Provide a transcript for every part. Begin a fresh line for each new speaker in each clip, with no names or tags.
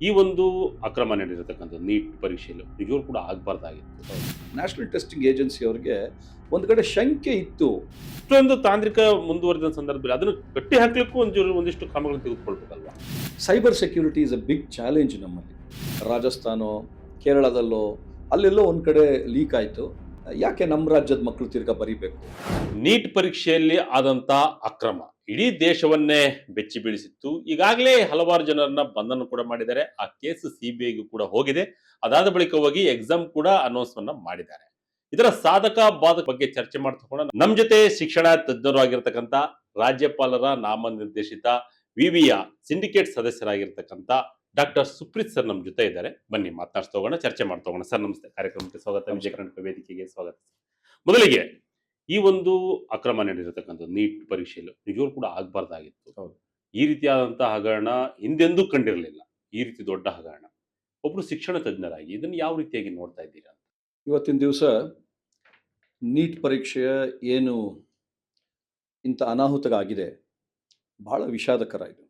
ಈ ಒಂದು ಅಕ್ರಮ ನಡೆದಿರತಕ್ಕಂಥದ್ದು ನೀಟ್ ಪರೀಕ್ಷೆಯಲ್ಲಿ ನಿಜವೂ ಕೂಡ ಆಗಬಾರ್ದಾಗಿತ್ತು.
ನ್ಯಾಷನಲ್ ಟೆಸ್ಟಿಂಗ್ ಏಜೆನ್ಸಿ ಅವರಿಗೆ ಒಂದು ಕಡೆ ಶಂಕೆ ಇತ್ತು.
ಇಷ್ಟೊಂದು ತಾಂತ್ರಿಕ ಮುಂದುವರೆದ ಸಂದರ್ಭದಲ್ಲಿ ಅದನ್ನು ಕಟ್ಟಿ ಹಾಕ್ಲಿಕ್ಕೂ ಒಂದಿಷ್ಟು ಕ್ರಮಗಳನ್ನು ತೆಗೆದುಕೊಳ್ಬೇಕಲ್ವಾ?
Cyber security is a big challenge ನಮ್ಮಲ್ಲಿ. ರಾಜಸ್ಥಾನೋ ಕೇರಳದಲ್ಲೋ ಅಲ್ಲೆಲ್ಲೋ ಒಂದು ಕಡೆ ಲೀಕ್ ಆಯಿತು. ಯಾಕೆ ನಮ್ಮ ರಾಜ್ಯದ ಮಕ್ಕಳು ತಿರ್ಗಾ ಬರೀಬೇಕು?
ನೀಟ್ ಪರೀಕ್ಷೆಯಲ್ಲಿ ಆದಂತ ಅಕ್ರಮ ಇಡೀ ದೇಶವನ್ನೇ ಬೆಚ್ಚಿ ಬೀಳಿಸಿತ್ತು. ಈಗಾಗಲೇ ಹಲವಾರು ಜನರನ್ನ ಬಂಧನ ಕೂಡ ಮಾಡಿದ್ದಾರೆ. ಆ ಕೇಸ್ ಸಿಬಿಐಗೂ ಕೂಡ ಹೋಗಿದೆ. ಅದಾದ ಬಳಿಕ ಹೋಗಿ ಎಕ್ಸಾಮ್ ಕೂಡ ಅನೌನ್ಸ್ ಮಾಡಿದ್ದಾರೆ. ಇದರ ಸಾಧಕ ಬಾಧಕ ಬಗ್ಗೆ ಚರ್ಚೆ ಮಾಡ್ತಕೊಂಡು ನಮ್ಮ ಜೊತೆ ಶಿಕ್ಷಣ ತಜ್ಞರು ಆಗಿರ್ತಕ್ಕಂಥ ರಾಜ್ಯಪಾಲರ ನಾಮನಿರ್ದೇಶಿತ ವಿವಿಯ ಸಿಂಡಿಕೇಟ್ ಸದಸ್ಯರಾಗಿರ್ತಕ್ಕಂಥ ಡಾಕ್ಟರ್ ಸುಪ್ರೀತ್ ಸರ್ ನಮ್ಮ ಜೊತೆ ಇದ್ದಾರೆ. ಬನ್ನಿ ಮಾತನಾಡ್ತಾ ಹೋಗೋಣ, ಚರ್ಚೆ ಮಾಡ್ತಾ ಹೋಗೋಣ. ಸರ್ ನಮಸ್ತೆ, ಕಾರ್ಯಕ್ರಮಕ್ಕೆ ಸ್ವಾಗತ. ವಿಜಯ ಕರ್ನಾಟಕ ವೇದಿಕೆಗೆ ಸ್ವಾಗತ. ಮೊದಲಿಗೆ ಈ ಒಂದು ಅಕ್ರಮ ನಡೆದಿರತಕ್ಕಂಥದ್ದು ನೀಟ್ ಪರೀಕ್ಷೆಯಲ್ಲಿ ನಿಜವೂ ಕೂಡ ಆಗಬಾರ್ದಾಗಿತ್ತು.
ಹೌದು.
ಈ ರೀತಿಯಾದಂತಹ ಹಗರಣ ಹಿಂದೆಂದೂ ಕಂಡಿರಲಿಲ್ಲ. ಈ ರೀತಿ ದೊಡ್ಡ ಹಗರಣ. ಒಬ್ರು ಶಿಕ್ಷಣ ತಜ್ಞರಾಗಿ ಇದನ್ನು ಯಾವ ರೀತಿಯಾಗಿ ನೋಡ್ತಾ ಇದ್ದೀರಾ?
ಇವತ್ತಿನ ದಿವಸ ನೀಟ್ ಪರೀಕ್ಷೆಯ ಏನು ಇಂಥ ಅನಾಹುತಗಾಗಿದೆ, ಬಹಳ ವಿಷಾದಕರ ಇದು.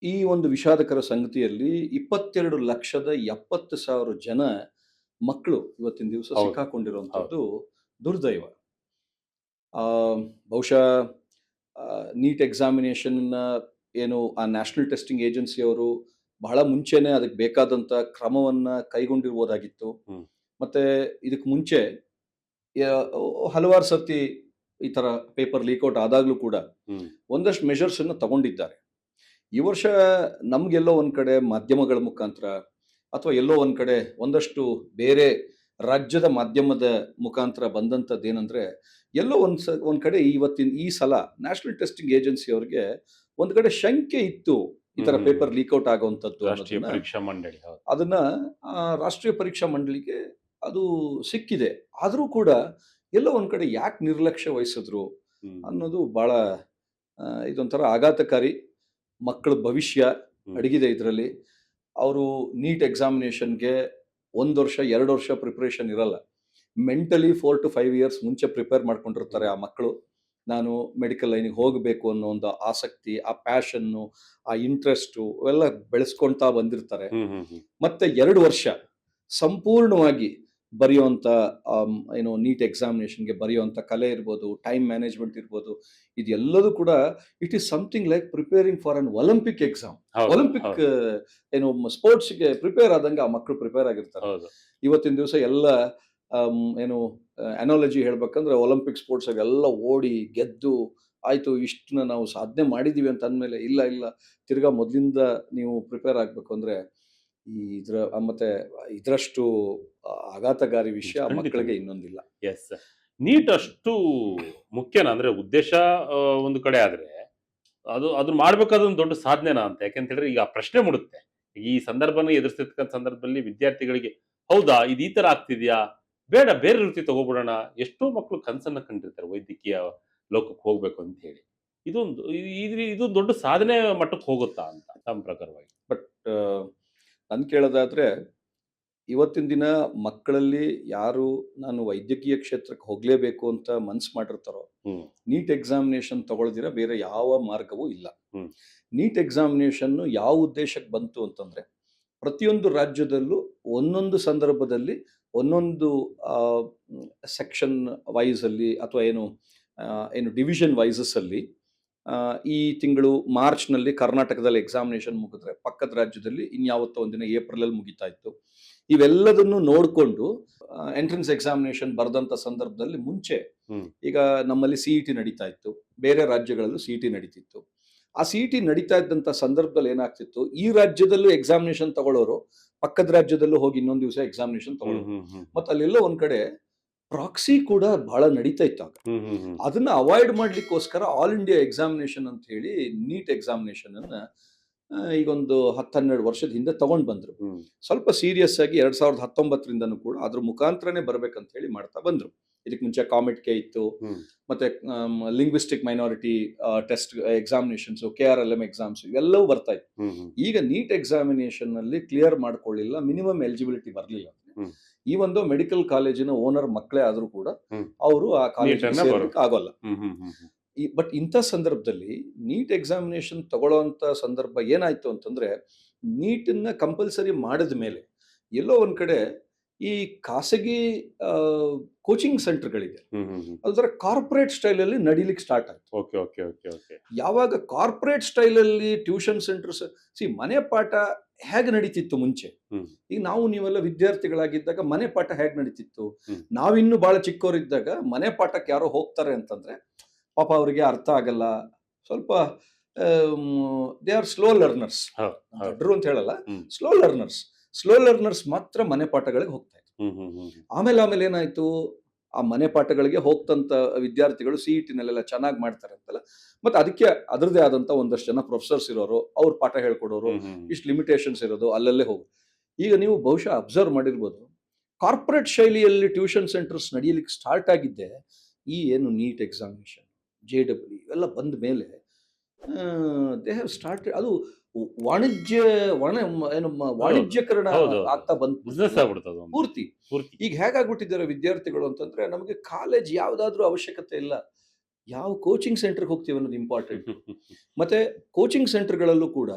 ಈ ಒಂದು ವಿಷಾದಕರ ಸಂಗತಿಯಲ್ಲಿ 22,70,000 ಜನ ಮಕ್ಕಳು ಇವತ್ತಿನ ದಿವಸ
ಹೌದು.
ಸಿಕ್ಕಾಕೊಂಡಿರುವಂಥದ್ದು ದುರ್ದೈವ. ಬಹುಶಃ ನೀಟ್ ಎಕ್ಸಾಮಿನೇಷನ್ ಏನು ಆ ನ್ಯಾಷನಲ್ ಟೆಸ್ಟಿಂಗ್ ಏಜೆನ್ಸಿ ಅವರು ಬಹಳ ಮುಂಚೆನೆ ಅದಕ್ಕೆ ಬೇಕಾದಂಥ ಕ್ರಮವನ್ನ ಕೈಗೊಂಡಿರ್ಬೋದಾಗಿತ್ತು. ಮತ್ತೆ ಇದಕ್ಕೆ ಮುಂಚೆ ಹಲವಾರು ಸರ್ತಿ ಈ ತರ ಪೇಪರ್ ಲೀಕ್ಔಟ್ ಆದಾಗ್ಲೂ ಕೂಡ ಒಂದಷ್ಟು ಮೆಷರ್ಸ್ ಅನ್ನು ತಗೊಂಡಿದ್ದಾರೆ. ಈ ವರ್ಷ ನಮ್ಗೆಲ್ಲೋ ಒಂದ್ ಕಡೆ ಮಾಧ್ಯಮಗಳ ಮುಖಾಂತರ ಅಥವಾ ಎಲ್ಲೋ ಒಂದ್ ಕಡೆ ಒಂದಷ್ಟು ಬೇರೆ ರಾಜ್ಯದ ಮಾಧ್ಯಮದ ಮುಖಾಂತರ ಬಂದಂಥದ್ದೇನೆಂದ್ರೆ, ಎಲ್ಲೋ ಒಂದ್ ಕಡೆ ಈ ಸಲ ನ್ಯಾಷನಲ್ ಟೆಸ್ಟಿಂಗ್ ಏಜೆನ್ಸಿ ಅವ್ರಿಗೆ ಒಂದ್ ಕಡೆ ಶಂಕೆ ಇತ್ತು ಈ ತರ ಪೇಪರ್ ಲೀಕ್ಔಟ್ ಆಗುವಂಥದ್ದು.
ರಾಷ್ಟ್ರೀಯ ಪರೀಕ್ಷಾ ಮಂಡಳಿ
ಅದನ್ನ ರಾಷ್ಟ್ರೀಯ ಪರೀಕ್ಷಾ ಮಂಡಳಿಗೆ ಅದು ಸಿಕ್ಕಿದೆ. ಆದರೂ ಕೂಡ ಎಲ್ಲೋ ಒಂದ್ ಕಡೆ ಯಾಕೆ ನಿರ್ಲಕ್ಷ್ಯ ವಹಿಸಿದ್ರು ಅನ್ನೋದು ಬಹಳ ಇದೊಂಥರ ಆಘಾತಕಾರಿ. ಮಕ್ಕಳ ಭವಿಷ್ಯ ಅಡಗಿದೆ ಇದರಲ್ಲಿ. ಅವರು ನೀಟ್ ಎಕ್ಸಾಮಿನೇಷನ್ಗೆ 1 ವರ್ಷ 2 ವರ್ಷ ಪ್ರಿಪರೇಷನ್ ಇರಲ್ಲ. ಮೆಂಟಲಿ 4 to 5 ಇಯರ್ಸ್ ಮುಂಚೆ ಪ್ರಿಪೇರ್ ಮಾಡ್ಕೊಂಡಿರ್ತಾರೆ ಆ ಮಕ್ಕಳು. ನಾನು ಮೆಡಿಕಲ್ ಲೈನಿಗೆ ಹೋಗಬೇಕು ಅನ್ನೋ ಒಂದು ಆಸಕ್ತಿ, ಆ ಪ್ಯಾಷನ್ನು, ಆ ಇಂಟ್ರೆಸ್ಟು ಅವೆಲ್ಲ ಬೆಳೆಸ್ಕೊಳ್ತಾ ಬಂದಿರ್ತಾರೆ. ಮತ್ತೆ 2 ವರ್ಷ ಸಂಪೂರ್ಣವಾಗಿ ಬರೆಯುವಂಥ ಏನು ನೀಟ್ ಎಕ್ಸಾಮಿನೇಷನ್ಗೆ ಬರೆಯುವಂಥ ಕಲೆ ಇರ್ಬೋದು, ಟೈಮ್ ಮ್ಯಾನೇಜ್ಮೆಂಟ್ ಇರ್ಬೋದು, ಇದೆಲ್ಲದೂ ಕೂಡ it is something like preparing for an Olympic exam. Olympic ಏನು ಸ್ಪೋರ್ಟ್ಸ್ಗೆ ಪ್ರಿಪೇರ್ ಆದಂಗೆ ಆ ಮಕ್ಕಳು ಪ್ರಿಪೇರ್ ಆಗಿರ್ತಾರೆ. ಇವತ್ತಿನ ದಿವಸ ಎಲ್ಲ ಏನು ಅನಾಲಜಿ ಹೇಳ್ಬೇಕಂದ್ರೆ ಒಲಿಂಪಿಕ್ ಸ್ಪೋರ್ಟ್ಸ್ ಎಲ್ಲ ಓಡಿ ಗೆದ್ದು ಆಯ್ತು, ಇಷ್ಟನ್ನ ನಾವು ಸಾಧನೆ ಮಾಡಿದೀವಿ ಅಂತ ಅಂದಮೇಲೆ ಇಲ್ಲ ತಿರ್ಗಾ ಮೊದಲಿಂದ ನೀವು ಪ್ರಿಪೇರ್ ಆಗ್ಬೇಕು ಅಂದ್ರೆ ಮತ್ತೆ ಇದರಷ್ಟು ಆಘಾತಕಾರಿ ವಿಷಯ ಮಕ್ಕಳಿಗೆ ಇನ್ನೊಂದಿಲ್ಲ.
ಎಸ್, ನೀಟ್ ಅಷ್ಟು ಮುಖ್ಯನಾ? ಅಂದ್ರೆ ಉದ್ದೇಶ ಒಂದು ಕಡೆ ಆದ್ರೆ ಅದನ್ನ ಮಾಡ್ಬೇಕಾದ ಒಂದು ದೊಡ್ಡ ಸಾಧನೆನಾ ಅಂತ. ಯಾಕೆಂತ ಹೇಳಿದ್ರೆ ಈಗ ಪ್ರಶ್ನೆ ಮೂಡುತ್ತೆ. ಈ ಸಂದರ್ಭನ ಎದುರಿಸಿರ್ತಕ್ಕಂಥ ಸಂದರ್ಭದಲ್ಲಿ ವಿದ್ಯಾರ್ಥಿಗಳಿಗೆ ಹೌದಾ ಇದು ಈ ತರ ಆಗ್ತಿದ್ಯಾ, ಬೇಡ ಬೇರೆ ರೀತಿ ತಗೋಬಿಡೋಣ. ಎಷ್ಟೋ ಮಕ್ಕಳು ಕನಸನ್ನ ಕಂಡಿರ್ತಾರೆ ವೈದ್ಯಕೀಯ ಲೋಕಕ್ಕೆ ಹೋಗ್ಬೇಕು ಅಂತ ಹೇಳಿ. ಇದು ದೊಡ್ಡ ಸಾಧನೆ ಮಟ್ಟಕ್ಕೆ ಹೋಗುತ್ತಾ ಅಂತ ನಮ್ಮ ಪ್ರಕಾರವಾಗಿ?
ಬಟ್ ನಾನು ಕೇಳೋದಾದ್ರೆ, ಇವತ್ತಿನ ದಿನ ಮಕ್ಕಳಲ್ಲಿ ಯಾರು ನಾನು ವೈದ್ಯಕೀಯ ಕ್ಷೇತ್ರಕ್ಕೆ ಹೋಗ್ಲೇಬೇಕು ಅಂತ ಮನ್ಸು ಮಾಡಿರ್ತಾರೋ, ನೀಟ್ ಎಕ್ಸಾಮಿನೇಷನ್ ತಗೊಳ್ದಿರ ಬೇರೆ ಯಾವ ಮಾರ್ಗವೂ ಇಲ್ಲ. ನೀಟ್ ಎಕ್ಸಾಮಿನೇಷನ್ ಯಾವ ಉದ್ದೇಶಕ್ಕೆ ಬಂತು ಅಂತಂದ್ರೆ, ಪ್ರತಿಯೊಂದು ರಾಜ್ಯದಲ್ಲೂ ಒಂದೊಂದು ಸಂದರ್ಭದಲ್ಲಿ ಒಂದೊಂದು ಸೆಕ್ಷನ್ ವೈಸ್ ಅಲ್ಲಿ ಅಥವಾ ಏನು ಡಿವಿಷನ್ ವೈಸಸ್ ಅಲ್ಲಿ ಈ ತಿಂಗಳು ಮಾರ್ಚ್ನಲ್ಲಿ ಕರ್ನಾಟಕದಲ್ಲಿ ಎಕ್ಸಾಮಿನೇಷನ್ ಮುಗಿದ್ರೆ ಪಕ್ಕದ ರಾಜ್ಯದಲ್ಲಿ ಇನ್ಯಾವತ್ತೋ ಒಂದಿನ ಏಪ್ರಿಲಲ್ಲಿ ಮುಗಿತಾ ಇತ್ತು. ಇವೆಲ್ಲದನ್ನು ನೋಡಿಕೊಂಡು ಎಂಟ್ರೆನ್ಸ್ ಎಕ್ಸಾಮಿನೇಷನ್ ಬರೆದಂಥ ಸಂದರ್ಭದಲ್ಲಿ ಮುಂಚೆ ಈಗ ನಮ್ಮಲ್ಲಿ CET ನಡೀತಾ ಇತ್ತು, ಬೇರೆ ರಾಜ್ಯಗಳಲ್ಲೂ CET ನಡೀತಿತ್ತು. ಆ CET ನಡೀತಾ ಇದ್ದಂಥ ಸಂದರ್ಭದಲ್ಲಿ ಏನಾಗ್ತಿತ್ತು, ಈ ರಾಜ್ಯದಲ್ಲೂ ಎಕ್ಸಾಮಿನೇಷನ್ ತಗೊಳ್ಳೋರು ಪಕ್ಕದ ರಾಜ್ಯದಲ್ಲೂ ಹೋಗಿ ಇನ್ನೊಂದು ದಿವಸ ಎಕ್ಸಾಮಿನೇಷನ್ ತಗೊಳ್ಳೋರು. ಮತ್ತೆ ಅಲ್ಲೆಲ್ಲೋ ಒಂದ್ ಕಡೆ ಪ್ರಾಕ್ಸಿ ಕೂಡ ಬಹಳ ನಡೀತಾ ಇತ್ತು ಆಗ. ಅದನ್ನ ಅವಾಯ್ಡ್ ಮಾಡ್ಲಿಕ್ಕೋಸ್ಕರ ಆಲ್ ಇಂಡಿಯಾ ಎಕ್ಸಾಮಿನೇಷನ್ ಅಂತ ಹೇಳಿ ನೀಟ್ ಎಕ್ಸಾಮಿನೇಷನ್ ಅನ್ನ ಈಗೊಂದು 10-12 ವರ್ಷದ ಹಿಂದೆ ತಗೊಂಡ್ ಬಂದ್ರು. ಸ್ವಲ್ಪ ಸೀರಿಯಸ್ ಆಗಿ 2019ರಿಂದನೂ ಕೂಡ ಅದ್ರ ಮುಖಾಂತರನೇ ಬರ್ಬೇಕಂತ ಹೇಳಿ ಮಾಡ್ತಾ ಬಂದ್ರು. ಇದಕ್ಕೆ ಮುಂಚೆ ಕಾಮೆಟ್ಕೆ ಇತ್ತು, ಮತ್ತೆ linguistic minority test examinations, KRLM exams ಇವೆಲ್ಲವೂ ಬರ್ತಾ ಇತ್ತು. ಈಗ ನೀಟ್ ಎಕ್ಸಾಮಿನೇಷನ್ ನಲ್ಲಿ ಕ್ಲಿಯರ್ ಮಾಡ್ಕೊಳ್ಳಿಲ್ಲ, ಮಿನಿಮಮ್ ಎಲಿಜಿಬಿಲಿಟಿ ಬರಲಿಲ್ಲ. ಈ ಒಂದು ಮೆಡಿಕಲ್ ಕಾಲೇಜಿನ ಓನರ್ ಮಕ್ಕಳೇ ಆದ್ರೂ ಕೂಡ ಅವರು ಆ ಕಾಲೇಜ್ ಆಗೋಲ್ಲ. ಬಟ್ ಇಂಥ ಸಂದರ್ಭದಲ್ಲಿ ನೀಟ್ ಎಕ್ಸಾಮಿನೇಷನ್ ತಗೊಳ್ಳೋವಂಥ ಸಂದರ್ಭ ಏನಾಯ್ತು ಅಂತಂದ್ರೆ, ನೀಟನ್ನ ಕಂಪಲ್ಸರಿ ಮಾಡಿದ ಮೇಲೆ ಎಲ್ಲೋ ಒಂದ್ ಕಡೆ ಈ ಖಾಸಗಿ ಕೋಚಿಂಗ್ ಸೆಂಟರ್ಗಳಿದೆ, ಅದರ ಕಾರ್ಪೊರೇಟ್ ಸ್ಟೈಲಲ್ಲಿ ನಡೀಲಿಕ್ಕೆ ಸ್ಟಾರ್ಟ್ ಆಯ್ತು.
Okay okay okay okay.
ಯಾವಾಗ ಕಾರ್ಪೊರೇಟ್ ಸ್ಟೈಲಲ್ಲಿ ಟ್ಯೂಷನ್ ಸೆಂಟರ್ಸ್, ಮನೆ ಪಾಠ ಹೇಗೆ ನಡೀತಿತ್ತು ಮುಂಚೆ,
ಹ್ಮ್.
ಈಗ ನಾವು ನೀವೆಲ್ಲ ವಿದ್ಯಾರ್ಥಿಗಳಾಗಿದ್ದಾಗ ಮನೆ ಪಾಠ ಹೇಗೆ ನಡೀತಿತ್ತು,
ಹ್ಮ್.
ನಾವಿನ್ನೂ ಬಹಳ ಚಿಕ್ಕವರಿದ್ದಾಗ ಮನೆ ಪಾಠಕ್ಕೆ ಯಾರೋ ಹೋಗ್ತಾರೆ ಅಂತಂದ್ರೆ ಪಾಪ ಅವರಿಗೆ ಅರ್ಥ ಆಗಲ್ಲ, ಸ್ವಲ್ಪ ದೇ ಆರ್ ಸ್ಲೋ ಲರ್ನರ್ಸ್,
ಹೌದು, ಹೌದು.
ದೊಡ್ಡರು ಅಂತ ಹೇಳಲ್ಲ,
ಹ್ಮ್.
ಸ್ಲೋ ಲರ್ನರ್ಸ್ ಮಾತ್ರ ಮನೆ ಪಾಠಗಳಿಗೆ ಹೋಗ್ತಾ ಇದ್ರು.
ಹ್ಮ್ ಹ್ಮ್ ಹ್ಮ್ ಹ್ಮ್.
ಆಮೇಲೆ ಏನಾಯ್ತು, ಆ ಮನೆ ಪಾಠಗಳಿಗೆ ಹೋಗ್ತಂತ ವಿದ್ಯಾರ್ಥಿಗಳು CET-ನಲ್ಲೆಲ್ಲ ಚೆನ್ನಾಗಿ ಮಾಡ್ತಾರೆ ಅಂತಲ್ಲ, ಮತ್ತೆ ಅದಕ್ಕೆ ಅದರದೇ ಆದಂತ ಒಂದಷ್ಟು ಜನ ಪ್ರೊಫೆಸರ್ಸ್ ಇರೋರು, ಅವ್ರ ಪಾಠ ಹೇಳ್ಕೊಡೋರು,
ಹ್ಮ್ ಹ್ಮ್.
ಇಷ್ಟು ಲಿಮಿಟೇಷನ್ಸ್ ಇರೋದು, ಅಲ್ಲಲ್ಲೇ ಹೋಗು. ಈಗ ನೀವು ಬಹುಶಃ ಅಬ್ಸರ್ವ್ ಮಾಡಿರ್ಬೋದು, ಕಾರ್ಪೊರೇಟ್ ಶೈಲಿಯಲ್ಲಿ ಟ್ಯೂಷನ್ ಸೆಂಟರ್ಸ್ ನಡೆಯಲಿಕ್ಕೆ ಸ್ಟಾರ್ಟ್ ಆಗಿದ್ದೆ ಈ ಏನು ನೀಟ್ ಎಕ್ಸಾಮಿನೇಷನ್, JEE ಇವೆಲ್ಲ ಬಂದ ಮೇಲೆ ದೇ ಹ್ಯಾವ್ ಸ್ಟಾರ್ಟ್. ಅದು ವಾಣಿಜ್ಯಕರಣ
ಹೌದು, ಹೌದು.
ಆಗ್ತಾ ಬಂತು,
ಬಿಸ್ನೆಸ್ ಆಗ್ಬಿಡ್ತದ
ಪೂರ್ತಿ.
ಪೂರ್ತಿ.
ಈಗ ಹೇಗಾಗ್ಬಿಟ್ಟಿದ್ದಾರೆ ವಿದ್ಯಾರ್ಥಿಗಳು ಅಂತಂದ್ರೆ, ನಮಗೆ ಕಾಲೇಜ್ ಯಾವ್ದಾದ್ರೂ ಅವಶ್ಯಕತೆ ಇಲ್ಲ, ಯಾವ ಕೋಚಿಂಗ್ ಸೆಂಟರ್ಗೆ ಹೋಗ್ತೀವಿ ಅನ್ನೋದು ಇಂಪಾರ್ಟೆಂಟ್. ಮತ್ತೆ ಕೋಚಿಂಗ್ ಸೆಂಟರ್ಗಳಲ್ಲೂ ಕೂಡ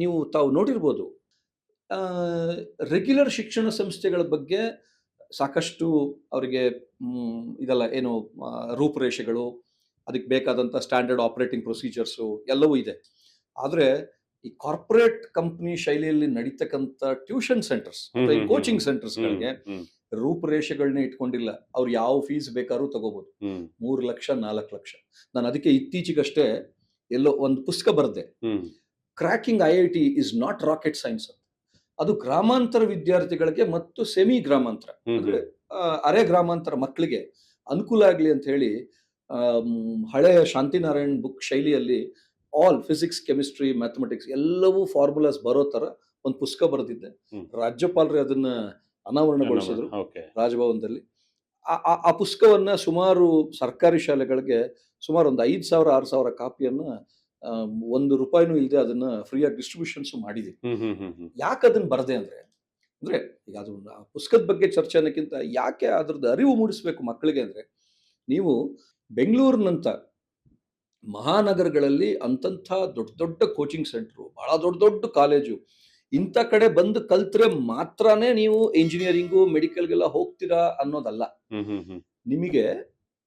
ನೀವು ತಾವು ನೋಡಿರ್ಬೋದು, ರೆಗ್ಯುಲರ್ ಶಿಕ್ಷಣ ಸಂಸ್ಥೆಗಳ ಬಗ್ಗೆ ಸಾಕಷ್ಟು ಅವರಿಗೆ ಇದೆಲ್ಲ ಏನು ರೂಪುರೇಷೆಗಳು, ಅದಕ್ಕೆ ಬೇಕಾದಂಥ ಸ್ಟ್ಯಾಂಡರ್ಡ್ ಆಪರೇಟಿಂಗ್ ಪ್ರೊಸೀಜರ್ಸು ಎಲ್ಲವೂ ಇದೆ. ಆದರೆ ಈ ಕಾರ್ಪೊರೇಟ್ ಕಂಪ್ನಿ ಶೈಲಿಯಲ್ಲಿ ನಡೀತಕ್ಕಂಥ ಟ್ಯೂಷನ್ ಸೆಂಟರ್ಸ್ ಅಥವಾ ಈ ಕೋಚಿಂಗ್ ಸೆಂಟರ್ಸ್ಗಳಿಗೆ ರೂಪುರೇಷೆಗಳನ್ನ ಇಟ್ಕೊಂಡಿಲ್ಲ. ಅವ್ರು ಯಾವ ಫೀಸ್ ಬೇಕಾದ್ರೂ ತಗೋಬಹುದು, 3 ಲಕ್ಷ 4 ಲಕ್ಷ. ನಾನು ಅದಕ್ಕೆ ಇತ್ತೀಚೆಗಷ್ಟೇ ಎಲ್ಲೋ ಒಂದು ಪುಸ್ತಕ ಬರೆದೆ, cracking IIT is not rocket science ಅಂತ. ಅದು ಗ್ರಾಮಾಂತರ ವಿದ್ಯಾರ್ಥಿಗಳಿಗೆ ಮತ್ತು ಸೆಮಿ ಗ್ರಾಮಾಂತರ ಅಂದ್ರೆ ಅರೆ ಗ್ರಾಮಾಂತರ ಮಕ್ಕಳಿಗೆ ಅನುಕೂಲ ಆಗಲಿ ಅಂತ ಹೇಳಿ ಹಳೆಯ ಶಾಂತಿನಾರಾಯಣ್ ಬುಕ್ ಶೈಲಿಯಲ್ಲಿ ಆಲ್ ಫಿಸಿಕ್ಸ್, ಕೆಮಿಸ್ಟ್ರಿ, ಮ್ಯಾಥಮೆಟಿಕ್ಸ್ ಎಲ್ಲವೂ ಫಾರ್ಮುಲಾಸ್ ಬರೋ ತರ ಒಂದು ಪುಸ್ತಕ ಬರೆದಿದ್ದೆ. ರಾಜ್ಯಪಾಲರು ಅದನ್ನ ಅನಾವರಣಗೊಳಿಸಿದ್ರು ರಾಜಭವನದಲ್ಲಿ. ಆ ಪುಸ್ತಕವನ್ನ ಸುಮಾರು ಸರ್ಕಾರಿ ಶಾಲೆಗಳಿಗೆ ಸುಮಾರು ಒಂದು 5,000 6,000 ಕಾಪಿಯನ್ನ ₹1 ಇಲ್ಲದೆ ಅದನ್ನ ಫ್ರೀಯಾಗಿ ಡಿಸ್ಟ್ರಿಬ್ಯೂಷನ್ಸ್ ಮಾಡಿದೆ. ಯಾಕೆ ಅದನ್ನ ಬರದೆ ಅಂದ್ರೆ ಈಗ ಅದು ಆ ಪುಸ್ತಕದ ಬಗ್ಗೆ ಚರ್ಚೆ ಅನ್ನೋಕ್ಕಿಂತ ಯಾಕೆ ಅದ್ರದ್ದು ಅರಿವು ಮೂಡಿಸ್ಬೇಕು ಮಕ್ಕಳಿಗೆ ಅಂದ್ರೆ, ನೀವು ಬೆಂಗಳೂರಿನಂತ ಮಹಾನಗರಗಳಲ್ಲಿ ಅಂತಂಥ ದೊಡ್ಡ ದೊಡ್ಡ ಕೋಚಿಂಗ್ ಸೆಂಟ್ರು, ಬಹಳ ದೊಡ್ಡ ದೊಡ್ಡ ಕಾಲೇಜು, ಇಂಥ ಕಡೆ ಬಂದು ಕಲ್ತ್ರೆ ಮಾತ್ರನೇ ನೀವು ಇಂಜಿನಿಯರಿಂಗು ಮೆಡಿಕಲ್ಗೆಲ್ಲ ಹೋಗ್ತೀರಾ ಅನ್ನೋದಲ್ಲ. ನಿಮಗೆ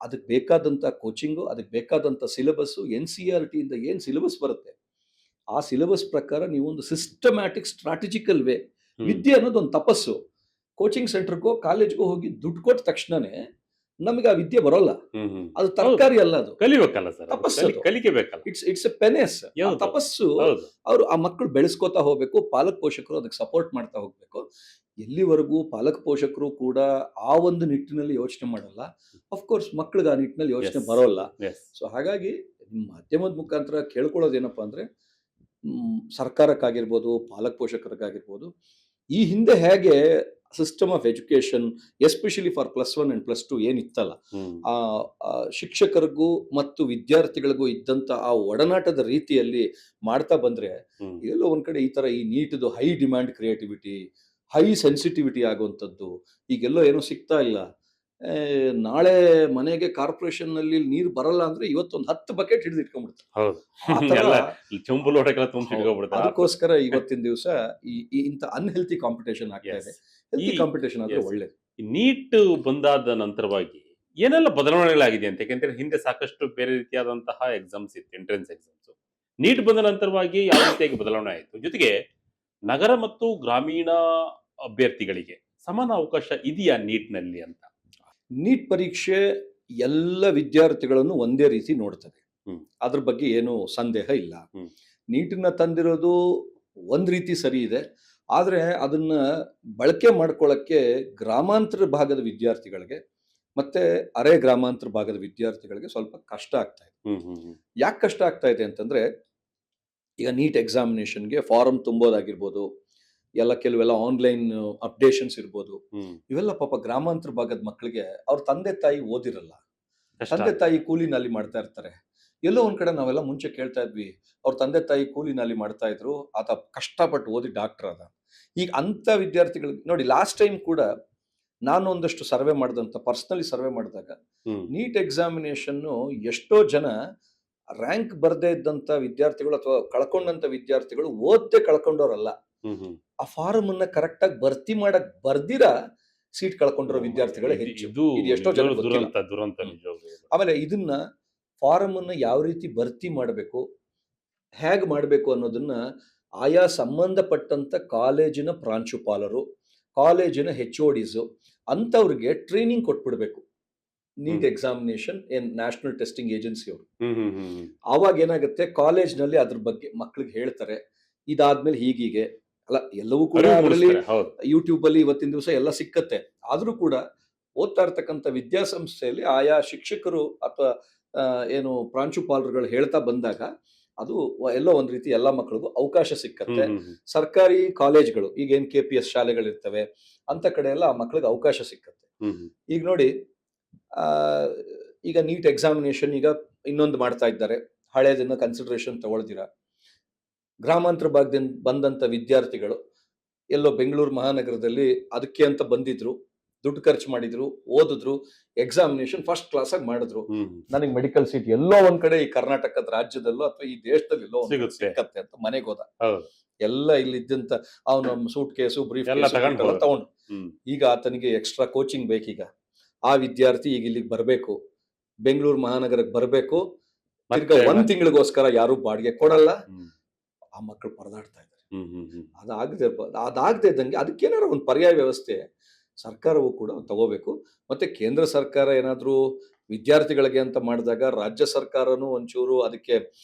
ಅದಕ್ಕೆ ಬೇಕಾದಂಥ ಕೋಚಿಂಗು, ಅದಕ್ಕೆ ಬೇಕಾದಂಥ ಸಿಲೆಬಸ್ಸು, NCERT ಇಂದ ಏನು ಸಿಲೆಬಸ್ ಬರುತ್ತೆ ಆ ಸಿಲೆಬಸ್ ಪ್ರಕಾರ ನೀವು ಒಂದು ಸಿಸ್ಟಮ್ಯಾಟಿಕ್ ಸ್ಟ್ರಾಟಜಿಕಲ್ ವೇ, ವಿದ್ಯೆ ಅನ್ನೋದು ಒಂದು ತಪಸ್ಸು. ಕೋಚಿಂಗ್ ಸೆಂಟರ್ಗೋ ಕಾಲೇಜ್ಗೋ ಹೋಗಿ ದುಡ್ಡು ಕೊಟ್ಟ ತಕ್ಷಣನೇ ನಮಗೆ ಆ ವಿದ್ಯೆ ಬರೋಲ್ಲ, ಅದು ತರಕಾರಿ ಅಲ್ಲ, ಅದು
ಕಲಿಬೇಕಲ್ಲ ಸರ್,
ತಪಸ್ಸು,
ಕಲಿಕೆ ಬೇಕಲ್ಲ.
ಇಟ್ಸ್ ಎ ಪೆನೆಸ್, ತಪಸ್ಸು. ಅವರು ಆ ಮಕ್ಕಳು ಬೆಳೆಸ್ಕೋತಾ ಹೋಗ್ಬೇಕು, ಪಾಲಕ ಪೋಷಕರು ಅದಕ್ಕೆ ಸಪೋರ್ಟ್ ಮಾಡ್ತಾ ಹೋಗ್ಬೇಕು. ಎಲ್ಲಿವರೆಗೂ ಪಾಲಕ ಪೋಷಕರು ಕೂಡ ಆ ಒಂದು ನಿಟ್ಟಿನಲ್ಲಿ ಯೋಚನೆ ಮಾಡಲ್ಲ, ಅಫ್ಕೋರ್ಸ್ ಮಕ್ಕಳಿಗೆ ಆ ನಿಟ್ಟಿನಲ್ಲಿ ಯೋಚನೆ ಬರೋಲ್ಲ. ಸೊ ಹಾಗಾಗಿ ಮಾಧ್ಯಮದ ಮುಖಾಂತರ ಕೇಳ್ಕೊಳ್ಳೋದೇನಪ್ಪ ಅಂದ್ರೆ, ಸರ್ಕಾರಕ್ಕಾಗಿರ್ಬೋದು, ಪಾಲಕ ಪೋಷಕರಿಗಾಗಿರ್ಬೋದು, ಈ ಹಿಂದೆ ಹೇಗೆ system of education especially for +1 and +2 ಏನಿತ್ತಲ್ಲ, ಆ ಶಿಕ್ಷಕರಿಗೂ ಮತ್ತು ವಿದ್ಯಾರ್ಥಿಗಳಿಗೂ ಇದ್ದಂತ ಆ ಒಡನಾಟದ ರೀತಿಯಲ್ಲಿ ಮಾಡ್ತಾ ಬಂದ್ರೆ, ಎಲ್ಲೋ ಒಂದ್ ಕಡೆ ಈ ತರ ಈ ನೀಟ್ದು high demand creativity, high sensitivity ಆಗುವಂಥದ್ದು ಈಗೆಲ್ಲೋ ಏನೋ ಸಿಗ್ತಾ ಇಲ್ಲ. ನಾಳೆ ಮನೆಗೆ ಕಾರ್ಪೊರೇಷನ್ ನಲ್ಲಿ ನೀರು ಬರಲ್ಲ ಅಂದ್ರೆ ಇವತ್ತೊಂದು 10 ಬಕೆಟ್ ಹಿಡಿದು ಇಟ್ಕೊಂಡ್ಬಿಡ್ತಾರೆ. ಅದಕ್ಕೋಸ್ಕರ ಇವತ್ತಿನ ದಿವಸ ಇಂಥ ಅನ್ಹೆಲ್ತಿ ಕಾಂಪಿಟೇಷನ್ ಆಗ್ತಾ ಇದೆ. ಹೆಲ್ತಿ ಕಾಂಪಿಟೇಷನ್ ಆದ್ರೆ ಒಳ್ಳೇದು.
ನೀಟ್ ಬಂದಾದ ನಂತರವಾಗಿ ಏನೆಲ್ಲ ಬದಲಾವಣೆಗಳಾಗಿದೆ ಅಂತ, ಯಾಕೆಂದ್ರೆ ಹಿಂದೆ ಸಾಕಷ್ಟು ಬೇರೆ ರೀತಿಯಾದಂತಹ ಎಕ್ಸಾಮ್ಸ್ ಇತ್ತು, ಎಂಟ್ರೆನ್ಸ್ ಎಕ್ಸಾಮ್ಸ್. ನೀಟ್ ಬಂದ ನಂತರವಾಗಿ ಯಾವ ರೀತಿಯಾಗಿ ಬದಲಾವಣೆ ಆಯಿತು, ಜೊತೆಗೆ ನಗರ ಮತ್ತು ಗ್ರಾಮೀಣ ಅಭ್ಯರ್ಥಿಗಳಿಗೆ ಸಮಾನ ಅವಕಾಶ ಇದೆಯಾ ನೀಟ್ನಲ್ಲಿ ಅಂತ?
ನೀಟ್ ಪರೀಕ್ಷೆ ಎಲ್ಲ ವಿದ್ಯಾರ್ಥಿಗಳನ್ನು ಒಂದೇ ರೀತಿ ನೋಡ್ತದೆ, ಅದ್ರ ಬಗ್ಗೆ ಏನು ಸಂದೇಹ ಇಲ್ಲ. ನೀಟನ್ನ ತಂದಿರೋದು ಒಂದ್ ರೀತಿ ಸರಿ ಇದೆ, ಆದ್ರೆ ಅದನ್ನ ಬಳಕೆ ಮಾಡ್ಕೊಳ್ಳಕ್ಕೆ ಗ್ರಾಮಾಂತರ ಭಾಗದ ವಿದ್ಯಾರ್ಥಿಗಳಿಗೆ ಮತ್ತೆ ಅರೆ ಗ್ರಾಮಾಂತರ ಭಾಗದ ವಿದ್ಯಾರ್ಥಿಗಳಿಗೆ ಸ್ವಲ್ಪ ಕಷ್ಟ ಆಗ್ತಾ ಇದೆ. ಯಾಕೆ ಕಷ್ಟ ಆಗ್ತಾ ಇದೆ ಅಂತಂದ್ರೆ, ಈಗ ನೀಟ್ ಎಕ್ಸಾಮಿನೇಷನ್ಗೆ ಫಾರಂ ತುಂಬೋದಾಗಿರ್ಬೋದು, ಎಲ್ಲ ಕೆಲವೆಲ್ಲ ಆನ್ಲೈನ್ ಅಪ್ಡೇಷನ್ಸ್ ಇರ್ಬೋದು, ಇವೆಲ್ಲ ಪಾಪ ಗ್ರಾಮಾಂತರ ಭಾಗದ ಮಕ್ಕಳಿಗೆ ಅವ್ರ ತಂದೆ ತಾಯಿ ಓದಿರಲ್ಲ, ತಂದೆ ತಾಯಿ ಕೂಲಿನಲ್ಲಿ ಮಾಡ್ತಾ ಇರ್ತಾರೆ. ಎಲ್ಲೋ ಒಂದ್ ಕಡೆ ನಾವೆಲ್ಲ ಮುಂಚೆ ಕೇಳ್ತಾ ಇದ್ವಿ, ಅವ್ರ ತಂದೆ ತಾಯಿ ಕೂಲಿನಲ್ಲಿ ಮಾಡ್ತಾ ಇದ್ರು, ಆತ ಕಷ್ಟಪಟ್ಟು ಓದಿ ಡಾಕ್ಟರ್ ಅದ. ಈಗ ಅಂತ ವಿದ್ಯಾರ್ಥಿಗಳಿಗೆ ನೋಡಿ, ಲಾಸ್ಟ್ ಟೈಮ್ ಕೂಡ ನಾನು ಒಂದಷ್ಟು ಸರ್ವೆ ಮಾಡಿದಂಥ ಪರ್ಸ್ನಲಿ ಸರ್ವೆ ಮಾಡಿದಾಗ
ಹ್ಮ್
ನೀಟ್ ಎಕ್ಸಾಮಿನೇಷನ್ನು ಎಷ್ಟೋ ಜನ ರ್ಯಾಂಕ್ ಬರದೇ ಇದ್ದಂಥ ವಿದ್ಯಾರ್ಥಿಗಳು ಅಥವಾ ಕಳ್ಕೊಂಡಂಥ ವಿದ್ಯಾರ್ಥಿಗಳು ಓದ್ದೆ ಕಳ್ಕೊಂಡವ್ರಲ್ಲ.
ಹ್ಮ್ ಹ್ಮ್
ಆ ಫಾರಂ ಅನ್ನ ಕರೆಕ್ಟಾಗಿ ಭರ್ತಿ ಮಾಡಕ್ ಬರ್ದಿರ ಸೀಟ್ ಕಳ್ಕೊಂಡಿರೋ ವಿದ್ಯಾರ್ಥಿಗಳೇ ಹೆಚ್ಚು.
ಇದು
ಇದು ಎಷ್ಟೋ ಜನ ಗೊತ್ತಿಲ್ಲ.
ದುರಂತ
ಹ್ಮ್.
ನಿಜವಾಗ್ಲೂ.
ಆಮೇಲೆ ಇದನ್ನ ಫಾರಂ ಅನ್ನ ಯಾವ ರೀತಿ ಭರ್ತಿ ಮಾಡಬೇಕು, ಹೇಗೆ ಮಾಡಬೇಕು ಅನ್ನೋದನ್ನ ಆಯಾ ಸಂಬಂಧಪಟ್ಟಂತ ಕಾಲೇಜಿನ ಪ್ರಾಂಶುಪಾಲರು, ಕಾಲೇಜಿನ HODs ಅಂಥವ್ರಿಗೆ ಟ್ರೈನಿಂಗ್ ಕೊಟ್ಬಿಡ್ಬೇಕು. ನೀಟ್ ಎಕ್ಸಾಮಿನೇಷನ್ ಏನ್ ನ್ಯಾಷನಲ್ ಟೆಸ್ಟಿಂಗ್ ಏಜೆನ್ಸಿ ಅವರು.
ಹ್ಮ್ ಹ್ಮ್ ಹ್ಮ್ ಹ್ಮ್
ಆವಾಗ ಏನಾಗುತ್ತೆ, ಕಾಲೇಜ್ನಲ್ಲಿ ಅದ್ರ ಬಗ್ಗೆ ಮಕ್ಳಿಗೆ ಹೇಳ್ತಾರೆ, ಇದಾದ್ಮೇಲೆ ಹೀಗೀಗೆ ಅಲ್ಲ, ಎಲ್ಲವೂ ಕೂಡ
ಅರಿವು
ಅದರಲ್ಲಿ
ಮೂಡಿಸ್ತಾರೆ. ಹೌದು.
ಯೂಟ್ಯೂಬ್ ಅಲ್ಲಿ ಇವತ್ತಿನ ದಿವಸ ಎಲ್ಲ ಸಿಕ್ಕತ್ತೆ. ಆದ್ರೂ ಕೂಡ ಓದ್ತಾ ಇರ್ತಕ್ಕಂಥ ವಿದ್ಯಾಸಂಸ್ಥೆಯಲ್ಲಿ ಆಯಾ ಶಿಕ್ಷಕರು ಅಥವಾ ಏನು ಪ್ರಾಂಶುಪಾಲರುಗಳು ಹೇಳ್ತಾ ಬಂದಾಗ ಅದು ಎಲ್ಲೋ ಒಂದ್ ರೀತಿ ಎಲ್ಲಾ ಮಕ್ಕಳಿಗೂ ಅವಕಾಶ ಸಿಕ್ಕತ್ತೆ.
ಹ್ಮ್ ಹ್ಮ್ ಹ್ಮ್
ಸರ್ಕಾರಿ ಕಾಲೇಜ್ಗಳು ಈಗ ಏನ್ KPS ಶಾಲೆಗಳಿರ್ತವೆ ಅಂತ ಕಡೆ ಎಲ್ಲ ಆ ಮಕ್ಕಳಿಗೆ ಅವಕಾಶ ಸಿಕ್ಕತ್ತೆ.
ಹ್ಮ್ ಹ್ಮ್
ಈಗ ನೋಡಿ, ಆ, ಈಗ ನೀಟ್ ಎಕ್ಸಾಮಿನೇಷನ್ ಈಗ ಇನ್ನೊಂದು ಮಾಡ್ತಾ ಇದ್ದಾರೆ, ಹಳೇದನ್ನ ಕನ್ಸಿಡರೇಷನ್ ತಗೊಳ್ದಿರ ಗ್ರಾಮಾಂತರ ಭಾಗದಿಂದ ಬಂದಂತ ವಿದ್ಯಾರ್ಥಿಗಳು ಎಲ್ಲೋ ಬೆಂಗಳೂರು ಮಹಾನಗರದಲ್ಲಿ ಅದಕ್ಕೆ ಅಂತ ಬಂದಿದ್ರು, ದುಡ್ಡು ಖರ್ಚು ಮಾಡಿದ್ರು, ಓದಿದ್ರು, ಎಕ್ಸಾಮಿನೇಷನ್ ಫಸ್ಟ್ ಕ್ಲಾಸ್ ಆಗಿ ಮಾಡಿದ್ರು.
ಹ್ಮ್
ನನಗೆ ಮೆಡಿಕಲ್ ಸೀಟ್ ಎಲ್ಲೋ ಒಂದ್ ಕಡೆ ಈ ಕರ್ನಾಟಕದ ರಾಜ್ಯದಲ್ಲೋ ಅಥವಾ ಈ ದೇಶದಲ್ಲಿ ಎಲ್ಲೋ ಒಂದ್ ಕಡೆ
ಸಿಗುತ್ತೆ.
ಸಿಕ್ಕತ್ತೆ ಅಂತ ಮನೆಗೆ ಹೋದ.
ಹೌದು.
ಎಲ್ಲ ಇಲ್ಲಿದ್ದಂತ ಅವನ ಸೂಟ್ ಕೇಸು ಬ್ರೀಫ್
ಎಲ್ಲ ತಗೊಂಡು ಹೋದ.
ತಗೊಂಡು
ಹ್ಮ್
ಈಗ ಆತನಿಗೆ ಎಕ್ಸ್ಟ್ರಾ ಕೋಚಿಂಗ್ ಬೇಕೀಗ. ಆ ವಿದ್ಯಾರ್ಥಿ ಈಗ ಇಲ್ಲಿಗೆ ಬರಬೇಕು, ಬೆಂಗಳೂರು ಮಹಾನಗರಕ್ಕೆ ಬರಬೇಕು, ತಿರ್ಗಾ
ಮತ್ತೆ
ಒಂದ್ ತಿಂಗಳಿಗೋಸ್ಕರ ಯಾರು ಬಾಡಿಗೆ ಕೊಡಲ್ಲ.
ಹ್ಮ್
ಆ ಮಕ್ಕಳು ಪರದಾಡ್ತಾ ಇದ್ದಾರೆ.
ಹ್ಮ್ ಹ್ಮ್ ಹ್ಮ್
ಅದಾಗದೆ ಇದ್ದಂಗೆ ಅದಕ್ಕೇನಾದ್ರು ಒಂದು ಪರ್ಯಾಯ ವ್ಯವಸ್ಥೆ ಸರ್ಕಾರವು ಕೂಡ ತಗೋಬೇಕು. ಮತ್ತೆ ಕೇಂದ್ರ ಸರ್ಕಾರ ಏನಾದ್ರೂ ವಿದ್ಯಾರ್ಥಿಗಳಿಗೆ ಅಂತ ಮಾಡಿದಾಗ ರಾಜ್ಯ ಸರ್ಕಾರನೂ ಒಂಚೂರು ಅದಕ್ಕೆ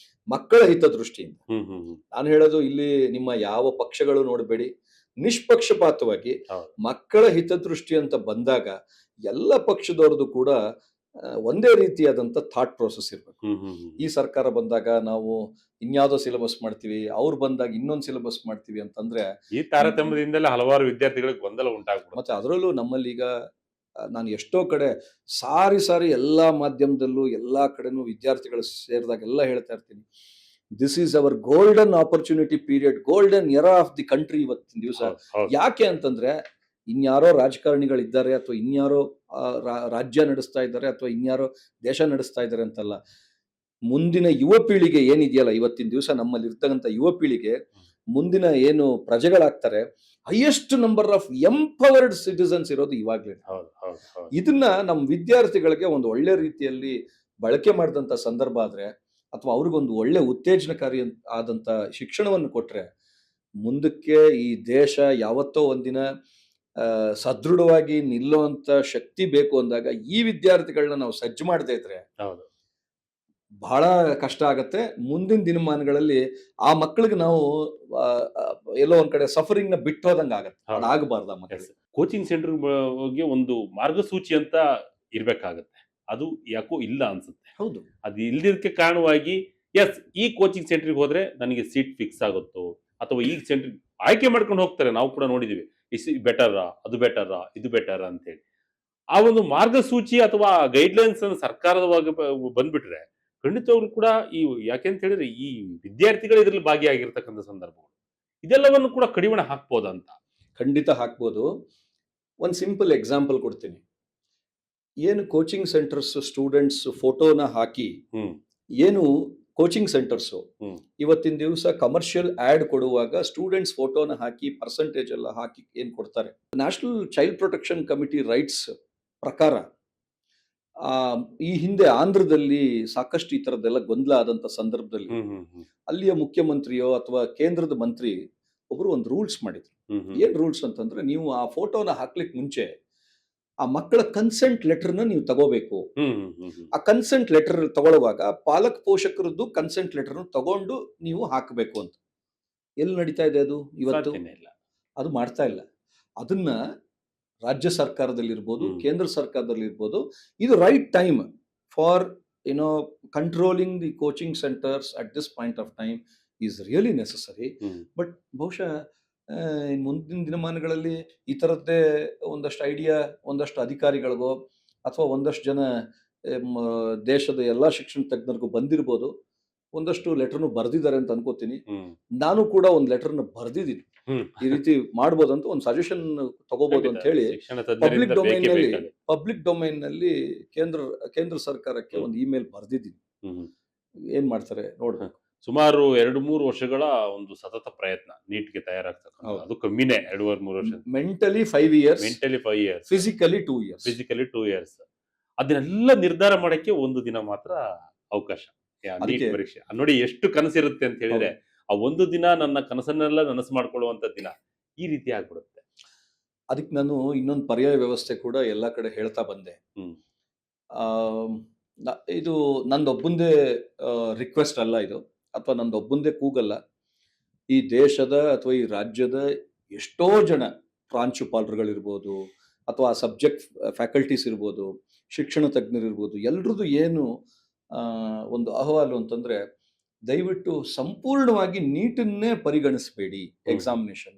ಮಕ್ಕಳ ಹಿತದೃಷ್ಟಿಯಿಂದ,
ಹ್ಮ್ ಹ್ಮ್ ಹ್ಮ್
ನಾನು ಹೇಳೋದು ಇಲ್ಲಿ ನಿಮ್ಮ ಯಾವ ಪಕ್ಷಗಳು ನೋಡಬೇಡಿ, ನಿಷ್ಪಕ್ಷಪಾತವಾಗಿ
ಹೌದು.
ಮಕ್ಕಳ ಹಿತದೃಷ್ಟಿ ಅಂತ ಬಂದಾಗ ಎಲ್ಲ ಪಕ್ಷದವ್ರದ್ದು ಕೂಡ ಒಂದೇ ರೀತಿಯಾದಂಥ ಥಾಟ್ ಪ್ರೋಸೆಸ್ ಇರಬೇಕು.
ಹ್ಮ್ ಹ್ಮ್ ಹ್ಮ್
ಈ ಸರ್ಕಾರ ಬಂದಾಗ ನಾವು ಇನ್ಯಾವುದೋ ಸಿಲೆಬಸ್ ಮಾಡ್ತೀವಿ, ಅವ್ರು ಬಂದಾಗ ಇನ್ನೊಂದು ಸಿಲೆಬಸ್ ಮಾಡ್ತೀವಿ ಅಂತಂದ್ರೆ,
ಈ ತಾರತಮ್ಯದಿಂದಲೇ ಹಲವಾರು ವಿದ್ಯಾರ್ಥಿಗಳಿಗೆ ಗೊಂದಲ ಉಂಟಾಗ್ಬಿಡುತ್ತೆ.
ಮತ್ತೆ ಅದರಲ್ಲೂ ನಮ್ಮಲ್ಲಿ ಈಗ ನಾನು ಎಷ್ಟೋ ಕಡೆ ಸಾರಿ ಎಲ್ಲಾ ಮಾಧ್ಯಮದಲ್ಲೂ ಎಲ್ಲಾ ಕಡೆನೂ ವಿದ್ಯಾರ್ಥಿಗಳು ಸೇರಿದಾಗೆಲ್ಲ ಹೇಳ್ತಾ ಇರ್ತೀನಿ, this is our golden opportunity period, golden era of the country ಇವತ್ತಿನ ದಿವಸ.
ಹೌದು, ಹೌದು.
ಯಾಕೆ ಅಂತಂದ್ರೆ ಇನ್ಯಾರೋ ರಾಜಕಾರಣಿಗಳಿದ್ದಾರೆ ಅಥವಾ ಇನ್ಯಾರೋ ರಾಜ್ಯ ನಡೆಸ್ತಾ ಇದ್ದಾರೆ ಅಥವಾ ಇನ್ಯಾರೋ ದೇಶ ನಡೆಸ್ತಾ ಇದ್ದಾರೆ ಅಂತಲ್ಲ. ಮುಂದಿನ ಯುವ ಪೀಳಿಗೆ ಏನಿದೆಯಲ್ಲ, ಇವತ್ತಿನ ದಿವಸ ನಮ್ಮಲ್ಲಿ ಇರ್ತಕ್ಕಂಥ ಯುವ ಪೀಳಿಗೆ ಮುಂದಿನ ಏನು ಪ್ರಜೆಗಳಾಗ್ತಾರೆ, highest number of empowered citizens ಇರೋದು ಇವಾಗ್ಲೇ.
ಹೌದು, ಹೌದು, ಹೌದು.
ಇದನ್ನ ನಮ್ಮ ವಿದ್ಯಾರ್ಥಿಗಳಿಗೆ ಒಂದು ಒಳ್ಳೆ ರೀತಿಯಲ್ಲಿ ಬಳಕೆ ಮಾಡಿದಂಥ ಸಂದರ್ಭ ಆದ್ರೆ, ಅಥವಾ ಅವ್ರಿಗೊಂದು ಒಳ್ಳೆ ಉತ್ತೇಜನಕಾರಿ ಆದಂಥ ಶಿಕ್ಷಣವನ್ನು ಕೊಟ್ರೆ, ಮುಂದಕ್ಕೆ ಈ ದೇಶ ಯಾವತ್ತೋ ಒಂದಿನ ಸದೃಢವಾಗಿ ನಿಲ್ಲುವಂತ ಶಕ್ತಿ ಬೇಕು ಅಂದಾಗ ಈ ವಿದ್ಯಾರ್ಥಿಗಳನ್ನ ನಾವು ಸಜ್ಜು ಮಾಡದೇ ಇದ್ರೆ
ಹೌದು.
ಬಹಳ ಕಷ್ಟ ಆಗತ್ತೆ. ಮುಂದಿನ ದಿನಮಾನಗಳಲ್ಲಿ ಆ ಮಕ್ಕಳಿಗೆ ನಾವು ಎಲ್ಲೋ ಒಂದ್ ಕಡೆ ಸಫರಿಂಗ್ ನ ಬಿಟ್ಟು ಹೋದಂಗ ಆಗತ್ತೆ.
ಹೌದು.
ಅದಾಗಬಾರ್ದು ಆ ಮಕ್ಕಳಿಗೆ.
ಕೋಚಿಂಗ್ ಸೆಂಟರ್ ಬಗ್ಗೆ ಒಂದು ಮಾರ್ಗಸೂಚಿ ಅಂತ ಇರ್ಬೇಕಾಗತ್ತೆ. ಅದು ಯಾಕೋ ಇಲ್ಲ ಅನ್ಸುತ್ತೆ.
ಹೌದು.
ಅದು ಇಲ್ದಿದ್ದಕ್ಕೆ ಕಾರಣವಾಗಿ ಎಸ್ ಈ ಕೋಚಿಂಗ್ ಸೆಂಟರ್ಗೆ ಹೋದ್ರೆ ನನಗೆ ಸೀಟ್ ಫಿಕ್ಸ್ ಆಗುತ್ತೋ ಅಥವಾ ಈ ಸೆಂಟರ್ ಆಯ್ಕೆ ಮಾಡ್ಕೊಂಡು ಹೋಗ್ತಾರೆ. ನಾವು ಕೂಡ ನೋಡಿದೀವಿ, ಬೆಟರಾ, ಅದು ಬೆಟರಾ, ಇದು ಬೆಟರಾ ಅಂತೇಳಿ. ಆ ಒಂದು ಮಾರ್ಗಸೂಚಿ ಅಥವಾ ಗೈಡ್ಲೈನ್ಸ್ ಅನ್ನು ಸರ್ಕಾರದವಾಗಿ ಬಂದ್ಬಿಟ್ರೆ ಖಂಡಿತವಾಗ್ಲೂ ಕೂಡ ಈ ಯಾಕೆಂತ ಹೇಳಿದ್ರೆ ಈ ವಿದ್ಯಾರ್ಥಿಗಳು ಇದರಲ್ಲಿ ಭಾಗಿಯಾಗಿರ್ತಕ್ಕಂಥ ಸಂದರ್ಭಗಳು ಇದೆಲ್ಲವನ್ನು ಕೂಡ ಕಡಿವಾಣ ಹಾಕ್ಬೋದಂತ.
ಖಂಡಿತ ಹಾಕ್ಬೋದು. ಒಂದು ಸಿಂಪಲ್ ಎಕ್ಸಾಂಪಲ್ ಕೊಡ್ತೀನಿ. ಏನು ಕೋಚಿಂಗ್ ಸೆಂಟರ್ಸ್ ಸ್ಟೂಡೆಂಟ್ಸ್ ಫೋಟೋನ ಹಾಕಿ, ಏನು ಕೋಚಿಂಗ್ ಸೆಂಟರ್ಸ್ ಇವತ್ತಿನ ದಿವಸ ಕಮರ್ಷಿಯಲ್ ಆಡ್ ಕೊಡುವಾಗ ಸ್ಟೂಡೆಂಟ್ಸ್ ಫೋಟೋನ ಹಾಕಿ ಪರ್ಸೆಂಟೇಜ್ ಎಲ್ಲ ಹಾಕಿ ಏನ್ ಕೊಡ್ತಾರೆ, national child protection committee rights ಪ್ರಕಾರ ಈ ಹಿಂದೆ ಆಂಧ್ರದಲ್ಲಿ ಸಾಕಷ್ಟು ಈ ತರದ್ದೆಲ್ಲ ಗೊಂದಲ ಆದಂತ ಸಂದರ್ಭದಲ್ಲಿ ಅಲ್ಲಿಯ ಮುಖ್ಯಮಂತ್ರಿಯೋ ಅಥವಾ ಕೇಂದ್ರದ ಮಂತ್ರಿ ಒಬ್ರು ಒಂದು ರೂಲ್ಸ್ ಮಾಡಿದ್ರು. ಏನ್ ರೂಲ್ಸ್ ಅಂತಂದ್ರೆ, ನೀವು ಆ ಫೋಟೋನ ಹಾಕ್ಲಿಕ್ಕೆ ಮುಂಚೆ ಆ ಮಕ್ಕಳ ಕನ್ಸೆಂಟ್ ಲೆಟರ್ನ ನೀವು ತಗೋಬೇಕು. ಆ ಕನ್ಸೆಂಟ್ ಲೆಟರ್ ತಗೊಳ್ಳುವಾಗ ಪಾಲಕ್ ಪೋಷಕರದ್ದು ಕನ್ಸೆಂಟ್ ಲೆಟರ್ ತಗೊಂಡು ನೀವು ಹಾಕಬೇಕು ಅಂತ. ಎಲ್ಲಿ ನಡೀತಾ ಇದೆ ಅದು ಇವತ್ತು? ಅದು ಮಾಡ್ತಾ ಇಲ್ಲ. ಅದನ್ನ ರಾಜ್ಯ ಸರ್ಕಾರದಲ್ಲಿರ್ಬೋದು, ಕೇಂದ್ರ ಸರ್ಕಾರದಲ್ಲಿರ್ಬೋದು, ಇದು right time for controlling the coaching centres at this point of time is really necessary. But ಬಹುಶಃ ಮುಂದಿನ ದಿನಮಾನಗಳಲ್ಲಿ ಈ ಥರದ್ದೇ ಒಂದಷ್ಟು ಐಡಿಯಾ ಒಂದಷ್ಟು ಅಧಿಕಾರಿಗಳಿಗೋ ಅಥವಾ ಒಂದಷ್ಟು ಜನ ದೇಶದ ಎಲ್ಲ ಶಿಕ್ಷಣ ತಜ್ಞರಿಗೂ ಬಂದಿರ್ಬೋದು. ಒಂದಷ್ಟು ಲೆಟರ್ನು ಬರೆದಿದ್ದಾರೆ ಅಂತ ಅನ್ಕೋತೀನಿ. ನಾನು ಕೂಡ ಒಂದು ಲೆಟರ್ನ ಬರೆದಿದ್ದೀನಿ.
ಹ್ಮ್.
ಈ ರೀತಿ ಮಾಡ್ಬೋದು ಅಂತ ಒಂದು ಸಜೆಷನ್ ತಗೋಬಹುದು ಅಂತ ಹೇಳಿ
ಶಿಕ್ಷಣ
ಪಬ್ಲಿಕ್
ತಜ್ಞರಿಂದ
ಡೊಮೈನ್
ಬೇಕೇ
ನಲ್ಲಿ
ಬೇಕಾಗುತ್ತೆ.
ಪಬ್ಲಿಕ್ ಡೊಮೈನ್ ನಲ್ಲಿ ಕೇಂದ್ರ ಸರ್ಕಾರಕ್ಕೆ
ಹ್ಮ್.
ಒಂದು ಇಮೇಲ್ ಬರ್ದಿದ್ದೀನಿ.
ಹ್ಮ್.
ಏನ್ ಮಾಡ್ತಾರೆ ನೋಡ್ಬೇಕು.
ಸುಮಾರು 2-3 ವರ್ಷಗಳ ಒಂದು ಸತತ ಪ್ರಯತ್ನ ನೀಟ್ಗೆ ತಯಾರಾಗ್ತಕ್ಕಂಥ,
ಹೌದು.
ಅದು ಕಮ್ಮಿನೇ 2-3 ವರ್ಷ.
Mentally 5 years,
mentally 5 years,
physically 2 years.
Physically 2 years. ಅದನ್ನೆಲ್ಲ ನಿರ್ಧಾರ ಮಾಡಕ್ಕೆ ಒಂದು ದಿನ ಮಾತ್ರ ಅವಕಾಶ. ನೀಟ್
ಅದಕ್ಕೆ
ಪರೀಕ್ಷೆ ನೋಡಿ ಎಷ್ಟು ಕನಸಿರುತ್ತೆ ಅಂತ ಹೇಳಿದ್ರೆ, ಆ ಒಂದು ದಿನ ನನ್ನ ಕನಸನ್ನೆಲ್ಲ ನನಸು ಮಾಡ್ಕೊಳ್ಳುವಂತ ದಿನ ಈ ರೀತಿ ಆಗ್ಬಿಡುತ್ತೆ.
ಅದಕ್ಕೆ ನಾನು ಇನ್ನೊಂದು ಪರ್ಯಾಯ ವ್ಯವಸ್ಥೆ ಕೂಡ ಎಲ್ಲ ಕಡೆ ಹೇಳ್ತಾ ಬಂದೆ.
ಹ್ಮ್.
ಇದು ನಂದೊಬ್ಬಂದೇ ರಿಕ್ವೆಸ್ಟ್ ಅಲ್ಲ ಇದು, ಅಥವಾ ನಂದೊಬ್ಬಂದೇ ಕೂಗಲ್ಲ. ಈ ದೇಶದ ಅಥವಾ ಈ ರಾಜ್ಯದ ಎಷ್ಟೋ ಜನ ಪ್ರಾಂಶುಪಾಲರುಗಳಿರ್ಬೋದು, ಅಥವಾ ಸಬ್ಜೆಕ್ಟ್ ಫ್ಯಾಕಲ್ಟೀಸ್ ಇರ್ಬೋದು, ಶಿಕ್ಷಣ ತಜ್ಞರಿರ್ಬೋದು, ಎಲ್ರದ್ದು ಏನು ಒಂದು ಅಹವಾಲು ಅಂತಂದ್ರೆ, ದಯವಿಟ್ಟು ಸಂಪೂರ್ಣವಾಗಿ ನೀಟನ್ನೇ ಪರಿಗಣಿಸಬೇಡಿ ಎಕ್ಸಾಮಿನೇಷನ್.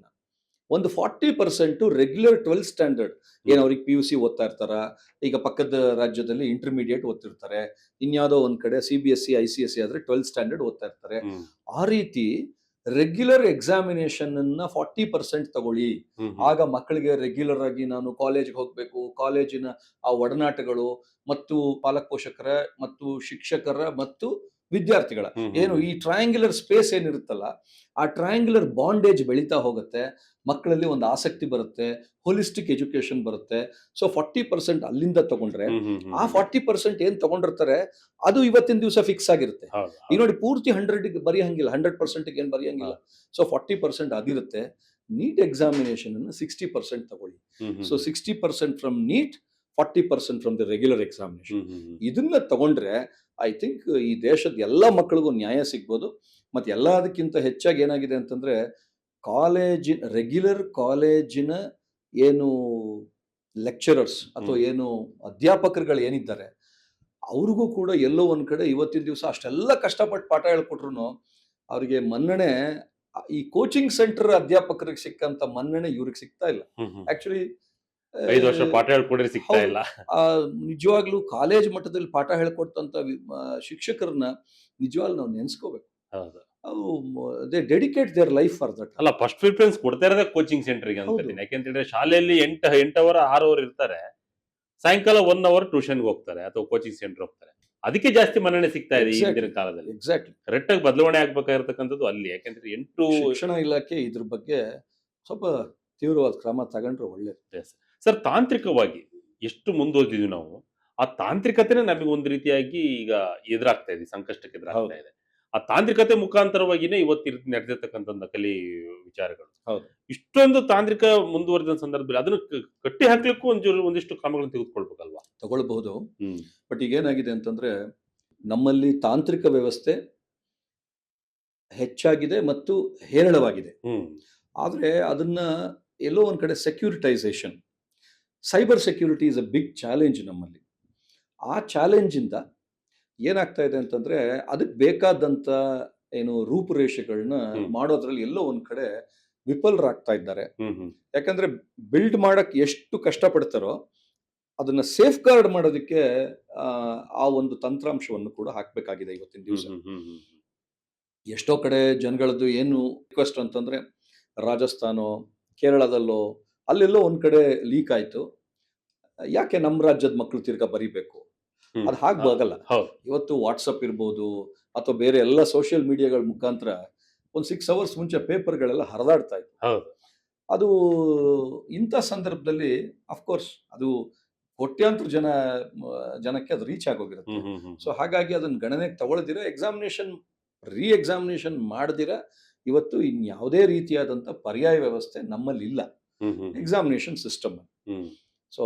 ಒಂದು 40% ರೆಗ್ಯುಲರ್ 12th ಸ್ಟ್ಯಾಂಡರ್ಡ್, ಏನು ಅವ್ರಿಗೆ PUC ಓದ್ತಾ ಇರ್ತಾರ, ಈಗ ಪಕ್ಕದ ರಾಜ್ಯದಲ್ಲಿ ಇಂಟರ್ಮೀಡಿಯೇಟ್ ಓದ್ತಿರ್ತಾರೆ, ಇನ್ಯಾವುದೋ ಒಂದ್ ಕಡೆ CBSE ICSE ಆದ್ರೆ 12th ಸ್ಟ್ಯಾಂಡರ್ಡ್ ಓದ್ತಾ ಇರ್ತಾರೆ. ಆ ರೀತಿ ರೆಗ್ಯುಲರ್ ಎಕ್ಸಾಮಿನೇಷನ್ ಅನ್ನ 40% ತಗೊಳ್ಳಿ. ಆಗ ಮಕ್ಕಳಿಗೆ ರೆಗ್ಯುಲರ್ ಆಗಿ ನಾನು ಕಾಲೇಜ್ಗೆ ಹೋಗ್ಬೇಕು, ಕಾಲೇಜಿನ ಆ ಒಡನಾಟಗಳು ಮತ್ತು ಪಾಲಕ ಪೋಷಕರ ಮತ್ತು ಶಿಕ್ಷಕರ ಮತ್ತು ವಿದ್ಯಾರ್ಥಿಗಳ ಏನು ಈ ಟ್ರಯಾಂಗ್ಯುಲರ್ ಸ್ಪೇಸ್ ಏನಿರುತ್ತಲ್ಲ, ಆ ಟ್ರಯಾಂಗ್ಯುಲರ್ ಬಾಂಡೇಜ್ ಬೆಳೀತಾ ಹೋಗುತ್ತೆ. ಮಕ್ಕಳಲ್ಲಿ ಒಂದು ಆಸಕ್ತಿ ಬರುತ್ತೆ, ಹೋಲಿಸ್ಟಿಕ್ ಎಜುಕೇಶನ್ ಬರುತ್ತೆ. ಸೊ 40% ಅಲ್ಲಿಂದ ತಗೊಂಡ್ರೆ, ಆ 40% ಏನ್ ತಗೊಂಡಿರ್ತಾರೆ ಅದು ಇವತ್ತಿನ ದಿವಸ ಫಿಕ್ಸ್ ಆಗಿರುತ್ತೆ. ಈಗ ನೋಡಿ, ಪೂರ್ತಿ 100 ಬರೆಯಂಗಿಲ್ಲ, 100% ಏನ್ ಬರೆಯಂಗಿಲ್ಲ. ಸೊ 40% ಅದಿರುತ್ತೆ. ನೀಟ್ ಎಕ್ಸಾಮಿನೇಷನ್ ಅನ್ನು 60% ತಗೊಳ್ಳಿ. So 60% from NEET, 40% from the regular examination. ಇದನ್ನ ತಗೊಂಡ್ರೆ ಐ ಥಿಂಕ್ ಈ ದೇಶದ ಎಲ್ಲ ಮಕ್ಕಳಿಗೂ ನ್ಯಾಯ ಸಿಗ್ಬೋದು. ಮತ್ತೆ ಎಲ್ಲದಕ್ಕಿಂತ ಹೆಚ್ಚಾಗಿ ಏನಾಗಿದೆ ಅಂತಂದ್ರೆ, ರೆಗ್ಯುಲರ್ ಕಾಲೇಜಿನ ಏನು ಲೆಕ್ಚರರ್ಸ್ ಅಥವಾ ಏನು ಅಧ್ಯಾಪಕರುಗಳು ಏನಿದ್ದಾರೆ, ಅವ್ರಿಗೂ ಕೂಡ ಎಲ್ಲೋ ಒಂದ್ ಕಡೆ ಇವತ್ತಿನ ದಿವಸ ಅಷ್ಟೆಲ್ಲ ಕಷ್ಟಪಟ್ಟು ಪಾಠ ಹೇಳ್ಕೊಟ್ರು ಅವರಿಗೆ ಮನ್ನಣೆ, ಈ ಕೋಚಿಂಗ್ ಸೆಂಟರ್ ಅಧ್ಯಾಪಕರಿಗೆ ಸಿಕ್ಕಂತ ಮನ್ನಣೆ ಇವ್ರಿಗೆ ಸಿಗ್ತಾ ಇಲ್ಲ. ಆಕ್ಚುಲಿ
5 ವರ್ಷ ಪಾಠ ಹೇಳ್ಕೊಡ್ರೆ ಸಿಗ್ತಾ ಇಲ್ಲ.
ನಿಜವಾಗ್ಲೂ ಕಾಲೇಜ್ ಮಟ್ಟದಲ್ಲಿ ಪಾಠ ಹೇಳ್ಕೊಟ್ಟಂತ ಶಿಕ್ಷಕರನ್ನ ನಿಜವಾಗ್ಲೂ ನಾವು ನೆನ್ಸ್ಕೋಬೇಕು. They dedicate their life for that.
ಅಲ್ಲ, ಫಸ್ಟ್ ಪ್ರಿಫರೆನ್ಸ್ ಕೊಡ್ತಾ ಇರೋದೇ ಕೋಚಿಂಗ್ ಸೆಂಟರ್ಗೆ ಅನ್ಕೋತೀನಿ. ಯಾಕೆಂತಂದ್ರೆ ಶಾಲೆಯಲ್ಲಿ 8 ಅವರ್ 6 ಅವರ್ ಇರ್ತಾರೆ, ಸಾಯಂಕಾಲ 1 ಅವರ್ ಟ್ಯೂಷನ್ಗೆ ಹೋಗ್ತಾರೆ ಅಥವಾ ಕೋಚಿಂಗ್ ಸೆಂಟರ್ ಹೋಗ್ತಾರೆ. ಅದಕ್ಕೆ ಜಾಸ್ತಿ ಮನ್ನಣೆ ಸಿಗ್ತಾ ಇದೆ ಈಗಿನ ಕಾಲದಲ್ಲಿ.
ಎಕ್ಸಾಕ್ಟ್ಲಿ
ಕರೆಕ್ಟ್ ಆಗಿ ಬದಲಾವಣೆ ಆಗ್ಬೇಕಾಗಿರ್ತಕ್ಕಂಥದ್ದು ಅಲ್ಲಿ. ಯಾಕೆಂದ್ರೆ 8
ಶಿಕ್ಷಣ ಇಲಾಖೆ ಇದ್ರ ಬಗ್ಗೆ ಸ್ವಲ್ಪ ತೀವ್ರವಾದ ಕ್ರಮ ತಗೊಂಡ್ರೆ ಒಳ್ಳೇದು.
ಸರ್, ತಾಂತ್ರಿಕವಾಗಿ ಎಷ್ಟು ಮುಂದುವರೆದಿದ್ವಿ ನಾವು, ಆ ತಾಂತ್ರಿಕತೆನೇ ನಮಗೆ ಒಂದು ರೀತಿಯಾಗಿ ಈಗ ಎದುರಾಗ್ತಾ ಇದೆ, ಸಂಕಷ್ಟಕ್ಕೆ ಎದುರಾಗ್ತಾ ಇದೆ. ಆ ತಾಂತ್ರಿಕತೆ ಮುಖಾಂತರವಾಗಿನೇ ಇವತ್ತು ನಡೆದಿರ್ತಕ್ಕಂಥ ನಕಲಿ ವಿಚಾರಗಳು. ಇಷ್ಟೊಂದು ತಾಂತ್ರಿಕ ಮುಂದುವರೆದ ಸಂದರ್ಭದಲ್ಲಿ ಅದನ್ನು ಕಟ್ಟಿ ಹಾಕ್ಲಿಕ್ಕೂ ಒಂದಿಷ್ಟು ಕ್ರಮಗಳನ್ನು ತೆಗೆದುಕೊಳ್ಬೇಕಲ್ವಾ?
ತಗೊಳ್ಬಹುದು. ಬಟ್ ಈಗ ಏನಾಗಿದೆ ಅಂತಂದ್ರೆ, ನಮ್ಮಲ್ಲಿ ತಾಂತ್ರಿಕ ವ್ಯವಸ್ಥೆ ಹೆಚ್ಚಾಗಿದೆ ಮತ್ತು ಹೇರಳವಾಗಿದೆ. ಆದ್ರೆ ಅದನ್ನ ಎಲ್ಲೋ ಒಂದ್ ಕಡೆ securitisation, cyber security is a big challenge ನಮ್ಮಲ್ಲಿ. ಆ ಚಾಲೆಂಜ್ ಇಂದ ಏನಾಗ್ತಾ ಇದೆ ಅಂತಂದ್ರೆ, ಅದಕ್ಕೆ ಬೇಕಾದಂತ ಏನು ರೂಪುರೇಷೆಗಳನ್ನ ಮಾಡೋದ್ರಲ್ಲಿ ಎಲ್ಲೋ ಒಂದ್ ಕಡೆ ವಿಫಲರಾಗ್ತಾ ಇದ್ದಾರೆ. ಯಾಕಂದ್ರೆ ಬಿಲ್ಡ್ ಮಾಡಕ್ ಎಷ್ಟು ಕಷ್ಟಪಡ್ತಾರೋ ಅದನ್ನ ಸೇಫ್ ಗಾರ್ಡ್ ಮಾಡೋದಕ್ಕೆ ಆ ಒಂದು ತಂತ್ರಾಂಶವನ್ನು ಕೂಡ ಹಾಕ್ಬೇಕಾಗಿದೆ ಇವತ್ತಿನ ದಿವಸ. ಎಷ್ಟೋ ಕಡೆ ಜನಗಳದ್ದು ಏನು ರಿಕ್ವೆಸ್ಟ್ ಅಂತಂದ್ರೆ, ರಾಜಸ್ಥಾನೋ ಕೇರಳದಲ್ಲೋ ಅಲ್ಲೆಲ್ಲೋ ಒಂದ್ ಕಡೆ ಲೀಕ್ ಆಯ್ತು, ಯಾಕೆ ನಮ್ಮ ರಾಜ್ಯದ ಮಕ್ಕಳು ತಿರ್ಗಾ ಬರೀಬೇಕು? ಅದು ಹಾಗಾಗಲ್ಲ. ಇವತ್ತು ವಾಟ್ಸಪ್ ಇರ್ಬೋದು ಅಥವಾ ಬೇರೆ ಎಲ್ಲ ಸೋಷಿಯಲ್ ಮೀಡಿಯಾಗಳ ಮುಖಾಂತರ ಒಂದು 6 ಅವರ್ಸ್ ಮುಂಚೆ ಪೇಪರ್ಗಳೆಲ್ಲ ಹರಿದಾಡ್ತಾ ಇತ್ತು. ಅದು ಇಂಥ ಸಂದರ್ಭದಲ್ಲಿ ಅಫ್ಕೋರ್ಸ್ ಅದು ಕೋಟ್ಯಾಂತರ ಜನಕ್ಕೆ ಅದು ರೀಚ್ ಆಗೋಗಿರುತ್ತೆ. ಸೊ ಹಾಗಾಗಿ ಅದನ್ನ ಗಣನೆಗೆ ತಗೊಳ್ದಿರ, ಎಕ್ಸಾಮಿನೇಷನ್ ಮಾಡದಿರ ಇವತ್ತು ಇನ್ಯಾವುದೇ ರೀತಿಯಾದಂತ ಪರ್ಯಾಯ ವ್ಯವಸ್ಥೆ ನಮ್ಮಲ್ಲಿ ಇಲ್ಲ ಎಕ್ಸಾಮಿನೇಷನ್ ಸಿಸ್ಟಮ್. ಸೊ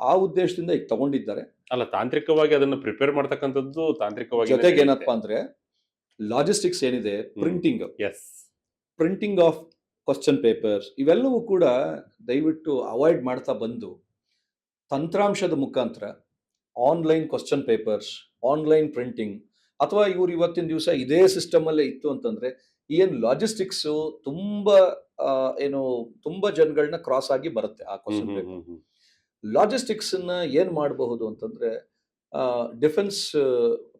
ಆ ಉದ್ದೇಶದಿಂದ ಈಗ ತಗೊಂಡಿದ್ದಾರೆ.
ಅಲ್ಲ, ತಾಂತ್ರಿಕವಾಗಿ ಅದನ್ನು ಪ್ರಿಪೇರ್ ಮಾಡ್ತಕ್ಕಂಥದ್ದು ತಾಂತ್ರಿಕವಾಗಿ.
ಜೊತೆಗೆ ಏನಪ್ಪಾ ಅಂದ್ರೆ, ಲಾಜಿಸ್ಟಿಕ್ಸ್ ಏನಿದೆ, ಪ್ರಿಂಟಿಂಗ್ ಆಫ್ ಕ್ವಶನ್ ಪೇಪರ್ಸ್, ಇವೆಲ್ಲವೂ ಕೂಡ ದಯವಿಟ್ಟು ಅವಾಯ್ಡ್ ಮಾಡ್ತಾ ಬಂದು ತಂತ್ರಾಂಶದ ಮುಖಾಂತರ online question papers, online printing, ಅಥವಾ ಇವ್ರು ಇವತ್ತಿನ ದಿವಸ ಇದೇ ಸಿಸ್ಟಮ್ ಅಲ್ಲೇ ಇತ್ತು ಅಂತಂದ್ರೆ ಏನ್ ಲಾಜಿಸ್ಟಿಕ್ಸ್ ತುಂಬಾ ಜನಗಳನ್ನ ಕ್ರಾಸ್ ಆಗಿ ಬರುತ್ತೆ ಆ ಕ್ವಶನ್ ಪೇಪರ್. ಲಾಜಿಸ್ಟಿಕ್ಸ್ ಏನ್ ಮಾಡಬಹುದು ಅಂತಂದ್ರೆ, ಡಿಫೆನ್ಸ್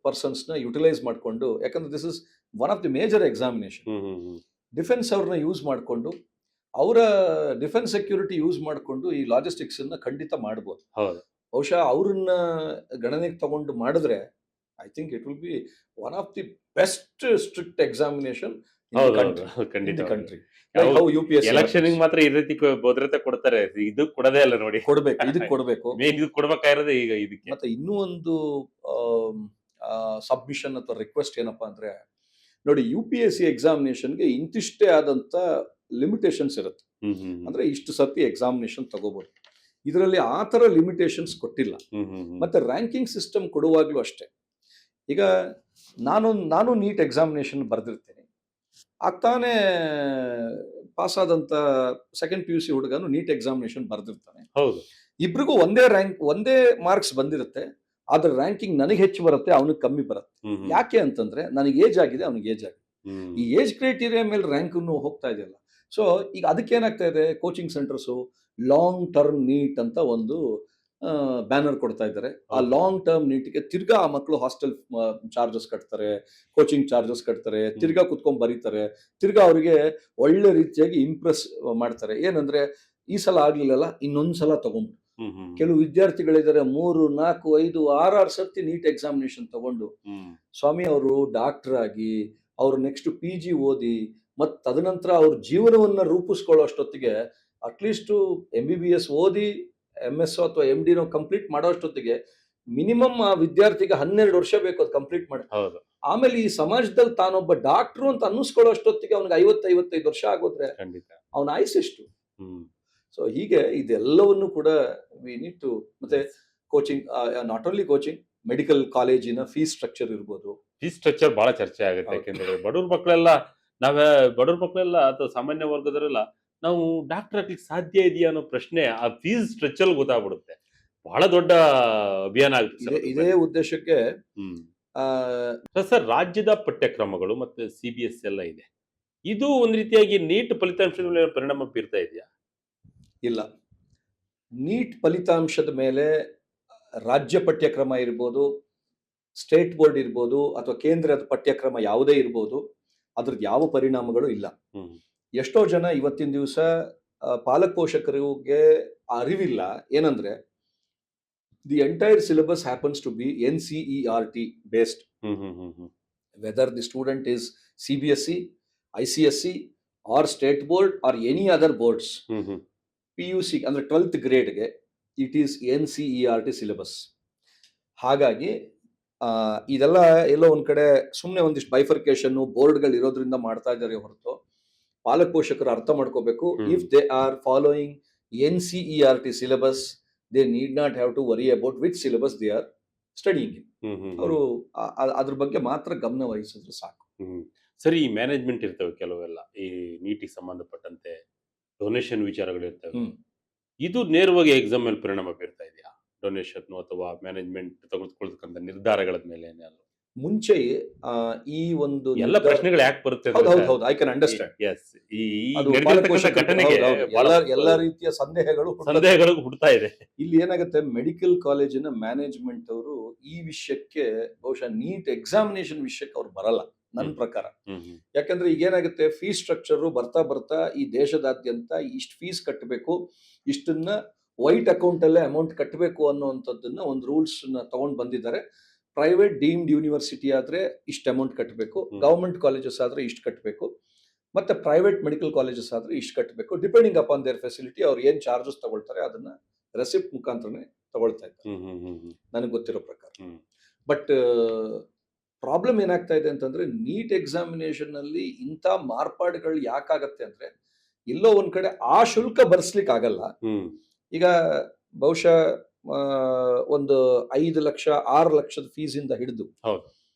ಪರ್ಸನ್ಸ್ ನ ಯುಟಿಲೈಸ್ ಮಾಡಿಕೊಂಡು, ಯಾಕಂದ್ರೆ this is one of the major examination, defence ಅವ್ರನ್ನ ಯೂಸ್ ಮಾಡಿಕೊಂಡು ಅವರ ಡಿಫೆನ್ಸ್ ಸೆಕ್ಯೂರಿಟಿ ಯೂಸ್ ಮಾಡಿಕೊಂಡು ಈ ಲಾಜಿಸ್ಟಿಕ್ಸ್ ಅನ್ನ ಖಂಡಿತ ಮಾಡ್ಬೋದು.
ಹೌದು.
ಬಹುಶಃ ಅವ್ರನ್ನ ಗಣನೆಗೆ ತಗೊಂಡು ಮಾಡಿದ್ರೆ I think it will be one of the best strict examination in the
ಹೌದು
ಕಂಟ್ರಿ.
ಹೌದು
ಇನ್
ಖಂಡಿತ
the country like how UPSC
election ಮಾತ್ರ ಈ ರೀತಿ ಭದ್ರತೆ ಕೊಡ್ತಾರೆ, ಇದು ಕೊಡದೇ ಅಲ್ಲ ನೋಡಿ.
ಕೊಡ್ಬೇಕು, ಇದಕ್ಕೆ ಕೊಡ್ಬೇಕು.
ಮೇನ್ ಇದು ಕೊಡ್ಬೇಕಾಗಿರೋದೇ ಈಗ ಇದಕ್ಕೆ.
ಮತ್ತೆ ಇನ್ನೂ ಒಂದು ಸಬ್ಮಿಷನ್ ಅಥವಾ ರಿಕ್ವೆಸ್ಟ್ ಏನಪ್ಪಾ ಅಂದ್ರೆ, ನೋಡಿ UPSC ಎಕ್ಸಾಮಿನೇಷನ್ಗೆ ಇಂತಿಷ್ಟೇ ಆದಂತ ಲಿಮಿಟೇಷನ್ಸ್ ಇರುತ್ತೆ. ಅಂದ್ರೆ ಇಷ್ಟು ಸತಿ ಎಕ್ಸಾಮಿನೇಷನ್ ತಗೋಬಹುದು. ಇದರಲ್ಲಿ ಆ ತರ ಲಿಮಿಟೇಷನ್ಸ್ ಕೊಟ್ಟಿಲ್ಲ. ಮತ್ತೆ ರ್ಯಾಂಕಿಂಗ್ ಸಿಸ್ಟಮ್ ಕೊಡುವಾಗ್ಲೂ ಅಷ್ಟೇ. ಈಗ ನಾನು ನೀಟ್ ಎಕ್ಸಾಮಿನೇಷನ್ ಬರೆದಿರ್ತೇನೆ, ಆಗ್ತಾನೆ ಪಾಸ್ ಆದಂತ ಸೆಕೆಂಡ್ PUC ಹುಡುಗನು ನೀಟ್ ಎಕ್ಸಾಮಿನೇಷನ್ ಬರೆದಿರ್ತಾನೆ.
ಹೌದು.
ಇಬ್ರಿಗೂ ಒಂದೇ ಮಾರ್ಕ್ಸ್ ಬಂದಿರುತ್ತೆ, ಆದ್ರೆ ರ್ಯಾಂಕಿಂಗ್ ನನಗೆ ಹೆಚ್ಚು ಬರುತ್ತೆ, ಅವನಿಗೆ ಕಮ್ಮಿ ಬರುತ್ತೆ. ಯಾಕೆ ಅಂತಂದ್ರೆ ನನಗೆ ಏಜ್ ಆಗಿದೆ, ಅವನಿಗೆ ಏಜ್ ಆಗಿದೆ. ಈ ಏಜ್ ಕ್ರೈಟೀರಿಯಾ ಮೇಲೆ ರ್ಯಾಂಕ್ ಹೋಗ್ತಾ ಇದೆಯಲ್ಲ. ಸೊ ಈಗ ಅದಕ್ಕೆ ಏನಾಗ್ತಾ ಇದೆ, coaching centres long term NEET ಅಂತ ಒಂದು ಬ್ಯಾನರ್ ಕೊಡ್ತಾ ಇದ್ದಾರೆ. ಆ ಲಾಂಗ್ ಟರ್ಮ್ ನೀಟ್ಗೆ ತಿರ್ಗಾ ಆ ಮಕ್ಕಳು ಹಾಸ್ಟೆಲ್ ಚಾರ್ಜಸ್ ಕಟ್ತಾರೆ, ಕೋಚಿಂಗ್ ಚಾರ್ಜಸ್ ಕಟ್ತಾರೆ, ತಿರ್ಗಾ ಕುತ್ಕೊಂಡ್ ಬರೀತಾರೆ, ತಿರ್ಗಾ ಅವರಿಗೆ ಒಳ್ಳೆ ರೀತಿಯಾಗಿ ಇಂಪ್ರೆಸ್ ಮಾಡ್ತಾರೆ. ಏನಂದ್ರೆ ಈ ಸಲ ಆಗ್ಲಿಲ್ಲಲ್ಲ, ಇನ್ನೊಂದ್ಸಲ ತಗೊಂಡು ಕೆಲವು ವಿದ್ಯಾರ್ಥಿಗಳಿದ್ದಾರೆ 3, 4, 5, 6 ಸರ್ತಿ ನೀಟ್ ಎಕ್ಸಾಮಿನೇಷನ್ ತಗೊಂಡು ಸ್ವಾಮಿ ಅವರು ಡಾಕ್ಟರ್ ಆಗಿ ಅವ್ರು ನೆಕ್ಸ್ಟ್ PG ಓದಿ ಮತ್ ತದನಂತರ ಅವ್ರ ಜೀವನವನ್ನ ರೂಪಿಸ್ಕೊಳ್ಳೋ ಅಷ್ಟೊತ್ತಿಗೆ ಅಟ್ಲೀಸ್ಟ್ MBBS ಓದಿ MS ಅಥವಾ MD ಕಂಪ್ಲೀಟ್ ಮಾಡೋ ಅಷ್ಟೊತ್ತಿಗೆ ಮಿನಿಮಮ್ ಆ ವಿದ್ಯಾರ್ಥಿಗೆ 12 ವರ್ಷ ಬೇಕು ಅದು ಕಂಪ್ಲೀಟ್ ಮಾಡಿ. ಆಮೇಲೆ ಈ ಸಮಾಜದಲ್ಲಿ ತಾನೊಬ್ಬ ಡಾಕ್ಟ್ರು ಅಂತ ಅನ್ನಿಸ್ಕೊಳ್ಳೋ ಅಷ್ಟೊತ್ತಿಗೆ ಅವ್ನಿಗೆ 50-55 ವರ್ಷ ಆಗೋದ್ರೆ ಅವನ ಆಯುಸ್ ಎಷ್ಟು? ಸೊ ಹೀಗೆ ಇದೆಲ್ಲವನ್ನು ಕೂಡ ವಿ ನೀಡ್ ಟು. ಮತ್ತೆ coaching, not only coaching, medical ಕಾಲೇಜಿನ ಫೀಸ್ ಸ್ಟ್ರಕ್ಚರ್ ಇರ್ಬೋದು.
ಫೀಸ್ ಸ್ಟ್ರಕ್ಚರ್ ಬಹಳ ಚರ್ಚೆ ಆಗುತ್ತೆ. ಯಾಕೆಂದ್ರೆ ಬಡವ್ರ ಮಕ್ಕಳೆಲ್ಲ ಅಥವಾ ಸಾಮಾನ್ಯ ವರ್ಗದವರೆಲ್ಲ ನಾವು ಡಾಕ್ಟರ್ ಆಗ್ಲಿಕ್ಕೆ ಸಾಧ್ಯ ಇದೆಯಾ ಅನ್ನೋ ಪ್ರಶ್ನೆ ಆ ಫೀಸ್ ಸ್ಟ್ರಕ್ಚರ್ ಗೊತ್ತಾಗ್ಬಿಡುತ್ತೆ. ಬಹಳ ದೊಡ್ಡ ಅಭಿಯಾನ ಆಗುತ್ತೆ
ಇದೇ ಉದ್ದೇಶಕ್ಕೆ.
ಸರ್, ರಾಜ್ಯದ ಪಠ್ಯಕ್ರಮಗಳು ಮತ್ತೆ CBSE ಎಲ್ಲ ಇದೆ, ಇದು ಒಂದ್ ರೀತಿಯಾಗಿ ನೀಟ್ ಫಲಿತಾಂಶದ ಮೇಲೆ ಪರಿಣಾಮ ಬೀರ್ತಾ ಇದೆಯಾ?
ಇಲ್ಲ. ನೀಟ್ ಫಲಿತಾಂಶದ ಮೇಲೆ ರಾಜ್ಯ ಪಠ್ಯಕ್ರಮ ಇರ್ಬೋದು, ಸ್ಟೇಟ್ ಬೋರ್ಡ್ ಇರ್ಬೋದು, ಅಥವಾ ಕೇಂದ್ರದ ಪಠ್ಯಕ್ರಮ ಯಾವುದೇ ಇರ್ಬೋದು, ಅದ್ರದ್ದು ಯಾವ ಪರಿಣಾಮಗಳು ಇಲ್ಲ. ಎಷ್ಟೋ ಜನ ಇವತ್ತಿನ ದಿವಸ ಪಾಲಕ ಪೋಷಕರಿಗೆ ಅರಿವಿಲ್ಲ. ಏನಂದ್ರೆ the entire syllabus happens to be NCERT based. Whether the student is CBSE, ICSE or state board or any other boards, PUC ಅಂದ್ರೆ 12th ಗ್ರೇಡ್ಗೆ ಇಟ್ ಈಸ್ NCERT ಸಿಲೆಬಸ್. ಹಾಗಾಗಿ ಇದೆಲ್ಲ ಎಲ್ಲೋ ಒಂದ್ ಕಡೆ ಸುಮ್ಮನೆ ಒಂದಿಷ್ಟು ಬೈಫರ್ಕೇಶನ್ ಬೋರ್ಡ್ಗಳು ಇರೋದ್ರಿಂದ ಮಾಡ್ತಾ ಇದ್ದಾರೆ ಹೊರತು ಪಾಲಕ ಪೋಷಕರು ಅರ್ಥ ಮಾಡ್ಕೋಬೇಕು. If they are following NCERT syllabus, they need not have to worry about which syllabus they are studying. ಅವರು ಅದ್ರ ಬಗ್ಗೆ ಮಾತ್ರ ಗಮನ ವಹಿಸಿದ್ರೆ ಸಾಕು.
ಸರಿ, ಈ ಮ್ಯಾನೇಜ್ಮೆಂಟ್ ಇರ್ತವೆ ಕೆಲವೆಲ್ಲ, ಈ ನೀಟಿಗೆ ಸಂಬಂಧಪಟ್ಟಂತೆ ಡೊನೇಷನ್ ವಿಚಾರಗಳು ಇರ್ತವೆ. ಇದು ನೇರವಾಗಿ ಎಕ್ಸಾಮ್ ಮೇಲೆ ಪರಿಣಾಮ ಬೀರ್ತಾ ಇದೆಯಾ? ಡೊನೇಷನ್ ಅಥವಾ ಮ್ಯಾನೇಜ್ಮೆಂಟ್ ತೆಗೆದುಕೊಳ್ಳತಕ್ಕಂಥ ನಿರ್ಧಾರಗಳ ಮೇಲೆ
ಮುಂಚೆ ಈ ಒಂದು
ಎಲ್ಲ ಪ್ರಶ್ನೆಗಳು ಯಾಕೆ ಬರುತ್ತೆ?
ಹೌದು, ಐ ಕ್ಯಾನ್ ಅಂಡರ್ಸ್ಟ್ಯಾಂಡ್. ಎಲ್ಲ ರೀತಿಯ ಸಂದೇಹಗಳು ಹುಡ್ತಾ ಇದೆ. ಇಲ್ಲಿ ಏನಾಗುತ್ತೆ, ಮೆಡಿಕಲ್ ಕಾಲೇಜಿನ ಮ್ಯಾನೇಜ್ಮೆಂಟ್ ಅವರು ಈ ವಿಷಯಕ್ಕೆ ಬಹುಶಃ ನೀಟ್ ಎಕ್ಸಾಮಿನೇಷನ್ ವಿಷಯಕ್ಕೆ ಅವ್ರು ಬರಲ್ಲ ನನ್ನ ಪ್ರಕಾರ. ಯಾಕಂದ್ರೆ ಈಗ ಏನಾಗುತ್ತೆ, ಫೀಸ್ ಸ್ಟ್ರಕ್ಚರ್ ಬರ್ತಾ ಈ ದೇಶದಾದ್ಯಂತ ಇಷ್ಟು ಫೀಸ್ ಕಟ್ಟಬೇಕು, ಇಷ್ಟನ್ನ ವೈಟ್ ಅಕೌಂಟ್ ಅಲ್ಲೇ ಅಮೌಂಟ್ ಕಟ್ಟಬೇಕು ಅನ್ನುವಂಥದ್ದನ್ನ ಒಂದು ರೂಲ್ಸ್ ತಗೊಂಡ್ ಬಂದಿದ್ದಾರೆ. ಪ್ರೈವೇಟ್ ಡೀಮ್ಡ್ ಯೂನಿವರ್ಸಿಟಿ ಆದ್ರೆ ಇಷ್ಟು ಅಮೌಂಟ್ ಕಟ್ಟಬೇಕು, ಗವರ್ಮೆಂಟ್ ಕಾಲೇಜಸ್ ಆದ್ರೆ ಇಷ್ಟು ಕಟ್ಟಬೇಕು, ಮತ್ತೆ ಪ್ರೈವೇಟ್ ಮೆಡಿಕಲ್ ಕಾಲೇಜಸ್ ಆದ್ರೆ ಇಷ್ಟು ಕಟ್ಟಬೇಕು. ಡಿಪೆಂಡಿಂಗ್ ಅಪಾನ್ ದೇರ್ ಫೆಸಿಲಿಟಿ ಅವ್ರು ಏನ್ ಚಾರ್ಜಸ್ ತಗೊಳ್ತಾರೆ ಅದನ್ನ ರೆಸಿಪ್ಟ್ ಮುಖಾಂತರನೇ ತಗೊಳ್ತಾ ಇದ್ದಾರೆ ನನಗೆ ಗೊತ್ತಿರೋ ಪ್ರಕಾರ. ಬಟ್ ಪ್ರಾಬ್ಲಮ್ ಏನಾಗ್ತಾ ಇದೆ ಅಂತಂದ್ರೆ, ನೀಟ್ ಎಕ್ಸಾಮಿನೇಷನ್ ಅಲ್ಲಿ ಇಂಥ ಮಾರ್ಪಾಡುಗಳು ಯಾಕಾಗತ್ತೆ ಅಂದ್ರೆ, ಎಲ್ಲೋ ಒಂದ್ ಕಡೆ ಆ ಶುಲ್ಕ ಭರಿಸ್ಲಿಕ್ಕೆ ಆಗಲ್ಲ. ಈಗ ಬಹುಶಃ ಒಂದು 5 ಲಕ್ಷ 6 ಲಕ್ಷದ ಫೀಸ್ ಇಂದ ಹಿಡಿದು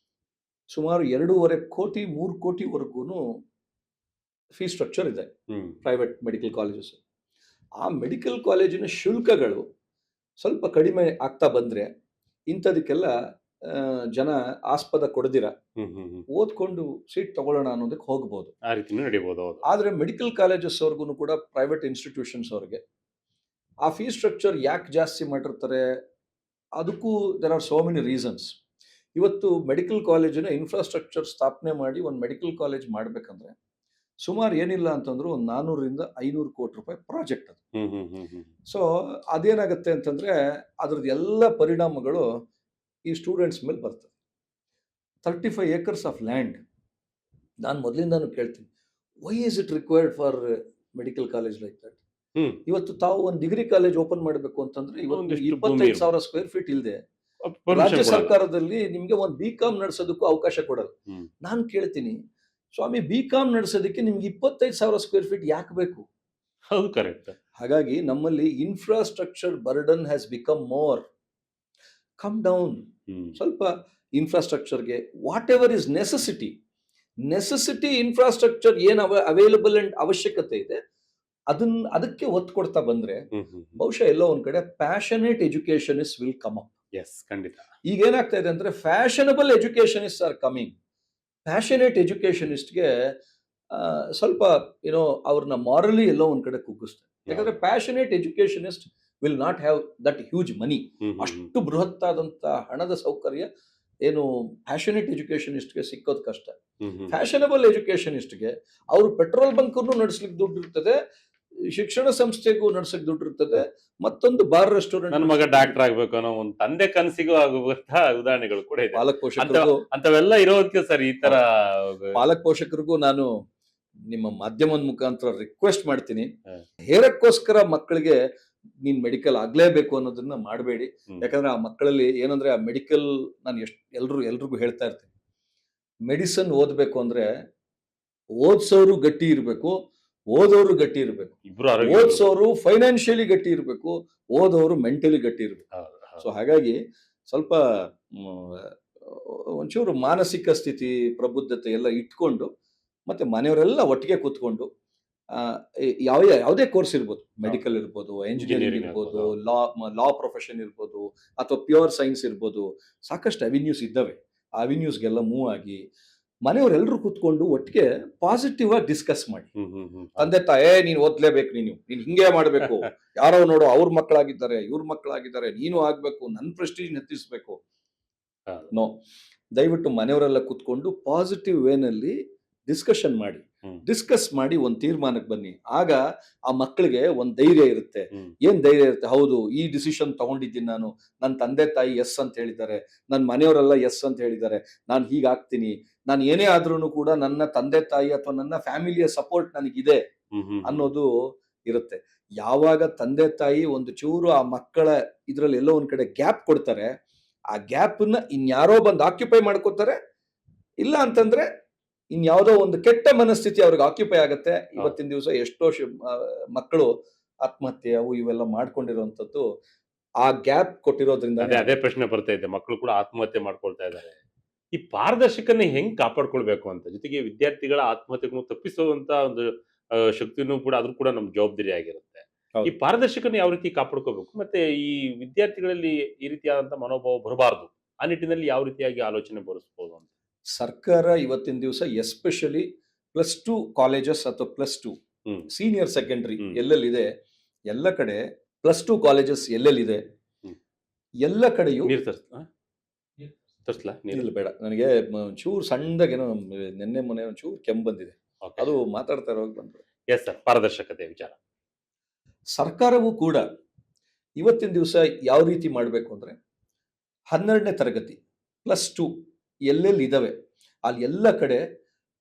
ಸುಮಾರು 2.5 ಕೋಟಿ 3 ಕೋಟಿವರೆಗೂ ಫೀಸ್ ಸ್ಟ್ರಕ್ಚರ್ ಇದೆ ಪ್ರೈವೇಟ್ ಮೆಡಿಕಲ್ ಕಾಲೇಜಸ್. ಆ ಮೆಡಿಕಲ್ ಕಾಲೇಜಿನ ಶುಲ್ಕಗಳು ಸ್ವಲ್ಪ ಕಡಿಮೆ ಆಗ್ತಾ ಬಂದ್ರೆ ಇಂಥದಕ್ಕೆಲ್ಲ ಜನ ಆಸ್ಪದ ಕೊಡದಿರ ಓದ್ಕೊಂಡು ಸೀಟ್ ತಗೊಳ್ಳೋಣ ಅನ್ನೋದಕ್ಕೆ ಹೋಗ್ಬೋದು,
ಆ ರೀತಿ ನಡೀಬಹುದು.
ಆದ್ರೆ ಮೆಡಿಕಲ್ ಕಾಲೇಜಸ್ ಅವ್ರಿಗೂ ಕೂಡ ಪ್ರೈವೇಟ್ ಇನ್ಸ್ಟಿಟ್ಯೂಷನ್ಸ್ ಅವ್ರಿಗೆ ಆ ಫೀಸ್ ಸ್ಟ್ರಕ್ಚರ್ ಯಾಕೆ ಜಾಸ್ತಿ ಮಾಡಿರ್ತಾರೆ, ಅದಕ್ಕೂ there are so many reasons. ಇವತ್ತು ಮೆಡಿಕಲ್ ಕಾಲೇಜಿನ ಇನ್ಫ್ರಾಸ್ಟ್ರಕ್ಚರ್ ಸ್ಥಾಪನೆ ಮಾಡಿ ಒಂದು ಮೆಡಿಕಲ್ ಕಾಲೇಜ್ ಮಾಡ್ಬೇಕಂದ್ರೆ ಸುಮಾರು ಏನಿಲ್ಲ ಅಂತಂದ್ರು ಒಂದು 400ರಿಂದ 500 ಕೋಟಿ ರೂಪಾಯಿ ಪ್ರಾಜೆಕ್ಟ್ ಅದು.
ಹ್ಮ್ ಹ್ಮ್ ಹ್ಮ್ ಹ್ಮ್
ಸೊ ಅದೇನಾಗುತ್ತೆ ಅಂತಂದ್ರೆ ಅದ್ರದ್ದು ಎಲ್ಲ ಪರಿಣಾಮಗಳು ಈ ಸ್ಟೂಡೆಂಟ್ಸ್ ಮೇಲೆ ಬರ್ತದೆ. 35 acres ಆಫ್ ಲ್ಯಾಂಡ್. ನಾನು ಮೊದಲಿಂದಾನು ಕೇಳ್ತೀನಿ, why is it required for medical college like that?
Hmm
ಇವತ್ತು ತಾವು ಒಂದು ಡಿಗ್ರಿ ಕಾಲೇಜ್ ಓಪನ್ ಮಾಡಬೇಕು ಅಂತಂದ್ರೆ ಇವತ್ತು
ಒಂದಿಷ್ಟು ಭೂಮಿ
25,000 ಸ್ಕ್ವೇರ್ ಫೀಟ್ ಇಲ್ಲದೆ
permission
ರಾಜ್ಯ
ಕೊಡಲ್ಲ.
ಸರ್ಕಾರದಲ್ಲಿ ನಿಮ್ಗೆ ಒಂದು ಬಿ.ಕಾಮ್ ನಡೆಸೋದಕ್ಕೂ ಅವಕಾಶ ಕೊಡಲ್ಲ.
ಹ್ಮ್.
ನಾನು ಕೇಳ್ತೀನಿ, ಸ್ವಾಮಿ ಬಿ.ಕಾಮ್ ನಡೆಸೋದಕ್ಕೆ ನಿಮ್ಗೆ 25,000 ಸ್ಕ್ವೇರ್ ಫೀಟ್ ಯಾಕೆ ಬೇಕು?
ಹೌದು ಕರೆಕ್ಟ್.
ಹಾಗಾಗಿ ನಮ್ಮಲ್ಲಿ infrastructure burden has become more. Come down.
Hmm
ಸ್ವಲ್ಪ ಇನ್ಫ್ರಾಸ್ಟ್ರಕ್ಚರ್ಗೆ whatever is necessity infrastructure ಏನು ಅವೈಲಬಲ್ ಅಂಡ್ ಅವಶ್ಯಕತೆ ಇದೆ ಅದಕ್ಕೆ ಒತ್ತು ಕೊಡ್ತಾ ಬಂದ್ರೆ
ಹ್ಮ್ ಹ್ಮ್
ಬಹುಶಃ ಎಲ್ಲೋ ಒಂದ್ ಕಡೆ passionate educationist will come up.
Yes ಖಂಡಿತ.
ಈಗ ಏನಾಗ್ತಾ ಇದೆ ಅಂದ್ರೆ fashionable educationist are coming. Passionate ಎಜುಕೇಶನಿಸ್ಟ್ಗೆ ಸ್ವಲ್ಪ ಏನೋ ಅವ್ರನ್ನ ಮಾರಲಿ ಎಲ್ಲೋ ಒಂದ್ ಕಡೆ ಕುಗ್ಗಿಸ್ತಾರೆ. ಯಾಕಂದ್ರೆ passionate educationist will not have that huge money.
Hmm hmm hmm
ಅಷ್ಟು ಬೃಹತ್ತಾದಂತ ಹಣದ ಸೌಕರ್ಯ ಏನು ಪ್ಯಾಷನೇಟ್ ಎಜುಕೇಶನಿಸ್ಟ್ಗೆ ಸಿಕ್ಕೋದು ಕಷ್ಟ.
ಹ್ಮ್ ಹ್ಮ್
ಫ್ಯಾಷನಬಲ್ ಎಜುಕೇಶನಿಸ್ಟ್ಗೆ ಅವರು ಪೆಟ್ರೋಲ್ ಬಂಕನ್ನು ನಡೆಸ್ಲಿಕ್ಕೆ ದುಡ್ಡು ಇರ್ತದೆ, ಶಿಕ್ಷಣ ಸಂಸ್ಥೆಗೂ ನಡ್ಸಕ್ ದುಡ್ಡು ಇರ್ತದೆ, ಮತ್ತೊಂದು ಬಾರ್ ರೆಸ್ಟೋರೆಂಟ್.
ನನ್ನ ಮಗ ಡಾಕ್ಟರ್ ಆಗ್ಬೇಕು ಅನ್ನೋ ಒಂದು ತಂದೆ ಕನಸಿಗೂ ಆಗುವಂತಹ ಉದಾಹರಣೆಗಳು ಕೂಡ ಇದೆ.
ಪಾಲಕ್ ಪೋಷಕರಿಗೂ
ಅಂತವೆಲ್ಲ ಇರೋದಕ್ಕೆ ಸರ್ ಈ ತರ
ಪಾಲಕ್ ಪೋಷಕರಿಗೂ ನಾನು ನಿಮ್ಮ ಮಾಧ್ಯಮದ ಮುಖಾಂತರ ರಿಕ್ವೆಸ್ಟ್ ಮಾಡ್ತೀನಿ,
ಹ.
ಹೇರಕ್ಕೋಸ್ಕರ ಮಕ್ಕಳಿಗೆ ನೀನ್ ಮೆಡಿಕಲ್ ಆಗ್ಲೇಬೇಕು ಅನ್ನೋದನ್ನ ಮಾಡಬೇಡಿ.
ಹ್ಮ್.
ಯಾಕಂದ್ರೆ ಆ ಮಕ್ಕಳಲ್ಲಿ ಏನಂದ್ರೆ ಆ ಮೆಡಿಕಲ್, ನಾನು ಎಲ್ರಿಗೂ ಹೇಳ್ತಾ ಇರ್ತೀನಿ, ಮೆಡಿಸನ್ ಓದ್ಬೇಕು ಅಂದ್ರೆ ಓದ್ಸೋರು ಗಟ್ಟಿ ಇರ್ಬೇಕು, ಓದೋರು ಗಟ್ಟಿ ಇರ್ಬೇಕು.
ಇಬ್ರು ಆರೋಗ್ಯ
ಓದ್ಸೋರು ಫೈನಾನ್ಷಿಯಲಿ ಗಟ್ಟಿ ಇರಬೇಕು, ಓದೋರು ಮೆಂಟಲಿ ಗಟ್ಟಿ ಇರಬೇಕು.
ಹೌದು, ಹೌದು.
ಸೊ ಹಾಗಾಗಿ ಸ್ವಲ್ಪ ಒಂಚೂರು ಮಾನಸಿಕ ಸ್ಥಿತಿ ಪ್ರಬುದ್ಧತೆ ಎಲ್ಲ ಇಟ್ಕೊಂಡು ಮತ್ತೆ ಮನೆಯವರೆಲ್ಲ ಒಟ್ಟಿಗೆ ಕೂತ್ಕೊಂಡು ಯಾವುದೇ ಕೋರ್ಸ್ ಇರ್ಬೋದು, ಮೆಡಿಕಲ್ ಇರ್ಬೋದು, ಎಂಜಿನಿಯರಿಂಗ್
Engineering
ಇರ್ಬೋದು,
ಇರ್ಬೋದು.
ಲಾ ಪ್ರೊಫೆಷನ್ ಇರ್ಬೋದು, ಅಥವಾ ಪ್ಯೂರ್ ಸೈನ್ಸ್ ಇರ್ಬೋದು, ಸಾಕಷ್ಟು ಅವಿನ್ಯೂಸ್ ಇದ್ದಾವೆ. ಆ ಅವಿನ್ಯೂಸ್ಗೆಲ್ಲ ಮೂವ್ ಆಗಿ ಮನೆಯವರೆಲ್ಲರೂ ಕೂತ್ಕೊಂಡು ಒಟ್ಟಿಗೆ ಪಾಸಿಟಿವ್ ಆಗಿ ಡಿಸ್ಕಸ್ ಮಾಡಿ.
ಹ್ಮ್ ಹ್ಮ್ ಹ್ಮ್
ತಂದೆ ತಾಯೇ ನೀನು ಓದ್ಲೇಬೇಕು, ನೀನು ಹಿಂಗೆ ಮಾಡಬೇಕು, ಯಾರೋ ನೋಡು ಅವ್ರ ಮಕ್ಕಳಾಗಿದ್ದಾರೆ ಇವ್ರ ಮಕ್ಕಳಾಗಿದ್ದಾರೆ, ನೀನು ಆಗ್ಬೇಕು, ನನ್ನ ಪ್ರೆಸ್ಟೀಜ್ ಹೆಚ್ಚಿಸ್ಬೇಕು.
ಹೌದು.
ನೋ, ದಯವಿಟ್ಟು ಮನೆಯವರೆಲ್ಲ ಕೂತ್ಕೊಂಡು ಪಾಸಿಟಿವ್ ವೇನಲ್ಲಿ ಡಿಸ್ಕಷನ್ ಮಾಡಿ,
ಹ್ಮ್.
ಡಿಸ್ಕಸ್ ಮಾಡಿ ಒಂದು ತೀರ್ಮಾನಕ್ಕೆ ಬನ್ನಿ. ಆಗ ಆ ಮಕ್ಕಳಿಗೆ ಒಂದು ಧೈರ್ಯ ಇರುತ್ತೆ.
ಹ್ಮ್.
ಏನ್ ಧೈರ್ಯ ಇರುತ್ತೆ? ಹೌದು, ಈ ಡಿಸಿಷನ್ ತಗೊಂಡಿದ್ದೀನಿ ನಾನು, ನನ್ನ ತಂದೆ ತಾಯಿ ಎಸ್ ಅಂತ ಹೇಳಿದ್ದಾರೆ, ನನ್ನ ಮನೆಯವರೆಲ್ಲ ಎಸ್ ಅಂತ ಹೇಳಿದ್ದಾರೆ, ನಾನು ಹೀಗಾಗ್ತೀನಿ, ನಾನು ಏನೇ ಆದ್ರೂ ಕೂಡ ನನ್ನ ತಂದೆ ತಾಯಿ ಅಥವಾ ನನ್ನ ಫ್ಯಾಮಿಲಿಯ ಸಪೋರ್ಟ್ ನನಗಿದೆ
ಹ್ಮ್ ಹ್ಮ್
ಅನ್ನೋದು ಇರುತ್ತೆ. ಯಾವಾಗ ತಂದೆ ತಾಯಿ ಒಂದು ಚೂರು ಆ ಮಕ್ಕಳ ಇದ್ರಲ್ಲಿ ಎಲ್ಲೋ ಒಂದ್ ಕಡೆ ಗ್ಯಾಪ್ ಕೊಡ್ತಾರೆ, ಆ ಗ್ಯಾಪ್ನ ಇನ್ಯಾರೋ ಬಂದು ಆಕ್ಯುಪೈ ಮಾಡ್ಕೋತಾರೆ. ಇಲ್ಲ ಅಂತಂದ್ರೆ ಇನ್ಯಾವುದೋ ಒಂದು ಕೆಟ್ಟ ಮನಸ್ಥಿತಿ ಅವ್ರಿಗೆ ಆಕ್ಯುಪೈ ಆಗತ್ತೆ. ಇವತ್ತಿನ ದಿವಸ ಎಷ್ಟೋ ಮಕ್ಕಳು ಆತ್ಮಹತ್ಯೆ ಅವು ಇವೆಲ್ಲ ಮಾಡ್ಕೊಂಡಿರುವಂತದ್ದು ಆ ಗ್ಯಾಪ್ ಕೊಟ್ಟಿರೋದ್ರಿಂದ.
ಅದೇ ಪ್ರಶ್ನೆ ಬರ್ತಾ ಇದೆ, ಮಕ್ಕಳು ಕೂಡ ಆತ್ಮಹತ್ಯೆ ಮಾಡ್ಕೊಳ್ತಾ ಇದ್ದಾರೆ. ಈ ಪಾರದರ್ಶಕನ ಹೆಂಗ್ ಕಾಪಾಡ್ಕೊಳ್ಬೇಕು ಅಂತ, ಜೊತೆಗೆ ವಿದ್ಯಾರ್ಥಿಗಳ ಆತ್ಮಹತ್ಯೆಗಳನ್ನು ತಪ್ಪಿಸುವಂತ ಒಂದು ಶಕ್ತಿನೂ ಕೂಡ ಅದ್ರ ಕೂಡ ನಮ್ ಜವಾಬ್ದಾರಿ ಆಗಿರುತ್ತೆ.
ಹೌದು.
ಈ ಪಾರದರ್ಶಕನ ಯಾವ ರೀತಿ ಕಾಪಾಡ್ಕೋಬೇಕು, ಮತ್ತೆ ಈ ವಿದ್ಯಾರ್ಥಿಗಳಲ್ಲಿ ಈ ರೀತಿಯಾದಂತ ಮನೋಭಾವ ಬರಬಾರದು, ಆ ನಿಟ್ಟಿನಲ್ಲಿ ಯಾವ ರೀತಿಯಾಗಿ ಆಲೋಚನೆ ಬರೆಸಬಹುದು ಅಂತ?
ಸರ್ಕಾರ ಇವತ್ತಿನ ದಿವಸ ಎಸ್ಪೆಷಲಿ +2 ಕಾಲೇಜಸ್ ಅಥವಾ +2
ಹ್ಮ್.
ಸೀನಿಯರ್ ಸೆಕೆಂಡರಿ
ಹ್ಮ್.
ಎಲ್ಲೆಲ್ಲಿದೆ, ಎಲ್ಲ ಕಡೆ +2 ಕಾಲೇಜಸ್ ಎಲ್ಲೆಲ್ಲಿದೆ,
ಹ್ಮ್.
ಎಲ್ಲ ಕಡೆಯೂ
ನೀರ್ ತರ್ಸ್ಲಾ ನೀರು?
ಇಲ್ಲ ಬೇಡ, ನನಗೆ ಚೂರು ಸಣ್ಣದಾಗೇನೋ ನೆನ್ನೆ ಮೊನ್ನೆ ಒಂಚೂರು ಕೆಮ್ಮು ಬಂದಿದೆ, ಅದು ಮಾತಾಡ್ತಾ ಇರೋವಾಗ ಬಂದ್ರು.
ಎಸ್ ಸರ್, ಪಾರದರ್ಶಕತೆ ವಿಚಾರ.
ಸರ್ಕಾರವೂ ಕೂಡ ಇವತ್ತಿನ ದಿವಸ ಯಾವ ರೀತಿ ಮಾಡಬೇಕು ಅಂದ್ರೆ 12ನೇ ತರಗತಿ +2 ಎಲ್ಲೆಲ್ಲಿ ಇದಾವೆ ಅಲ್ಲಿ ಎಲ್ಲ ಕಡೆ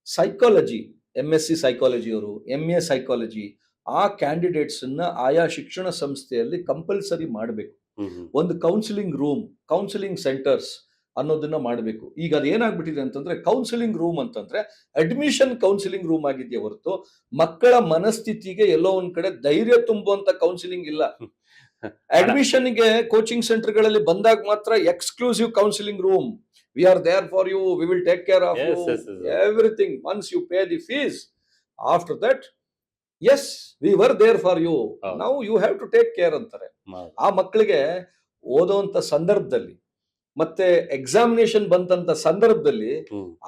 ಸೈಕಾಲಜಿ, MSc ಸೈಕಾಲಜಿ ಅವರು, MA ಸೈಕಾಲಜಿ, ಆ ಕ್ಯಾಂಡಿಡೇಟ್ಸ್ ಅನ್ನ ಆಯಾ ಶಿಕ್ಷಣ ಸಂಸ್ಥೆಯಲ್ಲಿ ಕಂಪಲ್ಸರಿ ಮಾಡಬೇಕು.
ಹ್ಮ್ ಹ್ಮ್
ಒಂದು ಕೌನ್ಸಿಲಿಂಗ್ ರೂಮ್, ಕೌನ್ಸಿಲಿಂಗ್ ಸೆಂಟರ್ಸ್ ಅನ್ನೋದನ್ನ ಮಾಡಬೇಕು. ಈಗ ಅದೇನಾಗ್ಬಿಟ್ಟಿದೆ ಅಂತಂದ್ರೆ ಕೌನ್ಸಿಲಿಂಗ್ ರೂಮ್ ಅಂತಂದ್ರೆ ಅಡ್ಮಿಷನ್ ಕೌನ್ಸಿಲಿಂಗ್ ರೂಮ್ ಆಗಿದೆಯೇ ಹೊರತು ಮಕ್ಕಳ ಮನಸ್ಥಿತಿಗೆ ಎಲ್ಲೋ ಒಂದ್ ಕಡೆ ಧೈರ್ಯ ತುಂಬುವಂತ ಕೌನ್ಸಿಲಿಂಗ್ ಇಲ್ಲ. ಅಡ್ಮಿಷನ್ ಗೆ ಕೋಚಿಂಗ್ ಸೆಂಟರ್ ಗಳಲ್ಲಿ ಬಂದಾಗ ಮಾತ್ರ exclusive counselling room, we are there for you, we will take care of you, everything once you pay the fees. After that as we were there for you, now you have to take care ಅಂತಾರೆ. ಆ ಮಕ್ಕಳಿಗೆ ಓದೋಂತ ಸಂದರ್ಭದಲ್ಲಿ ಮತ್ತೆ examination ಬಂದಂತ ಸಂದರ್ಭದಲ್ಲಿ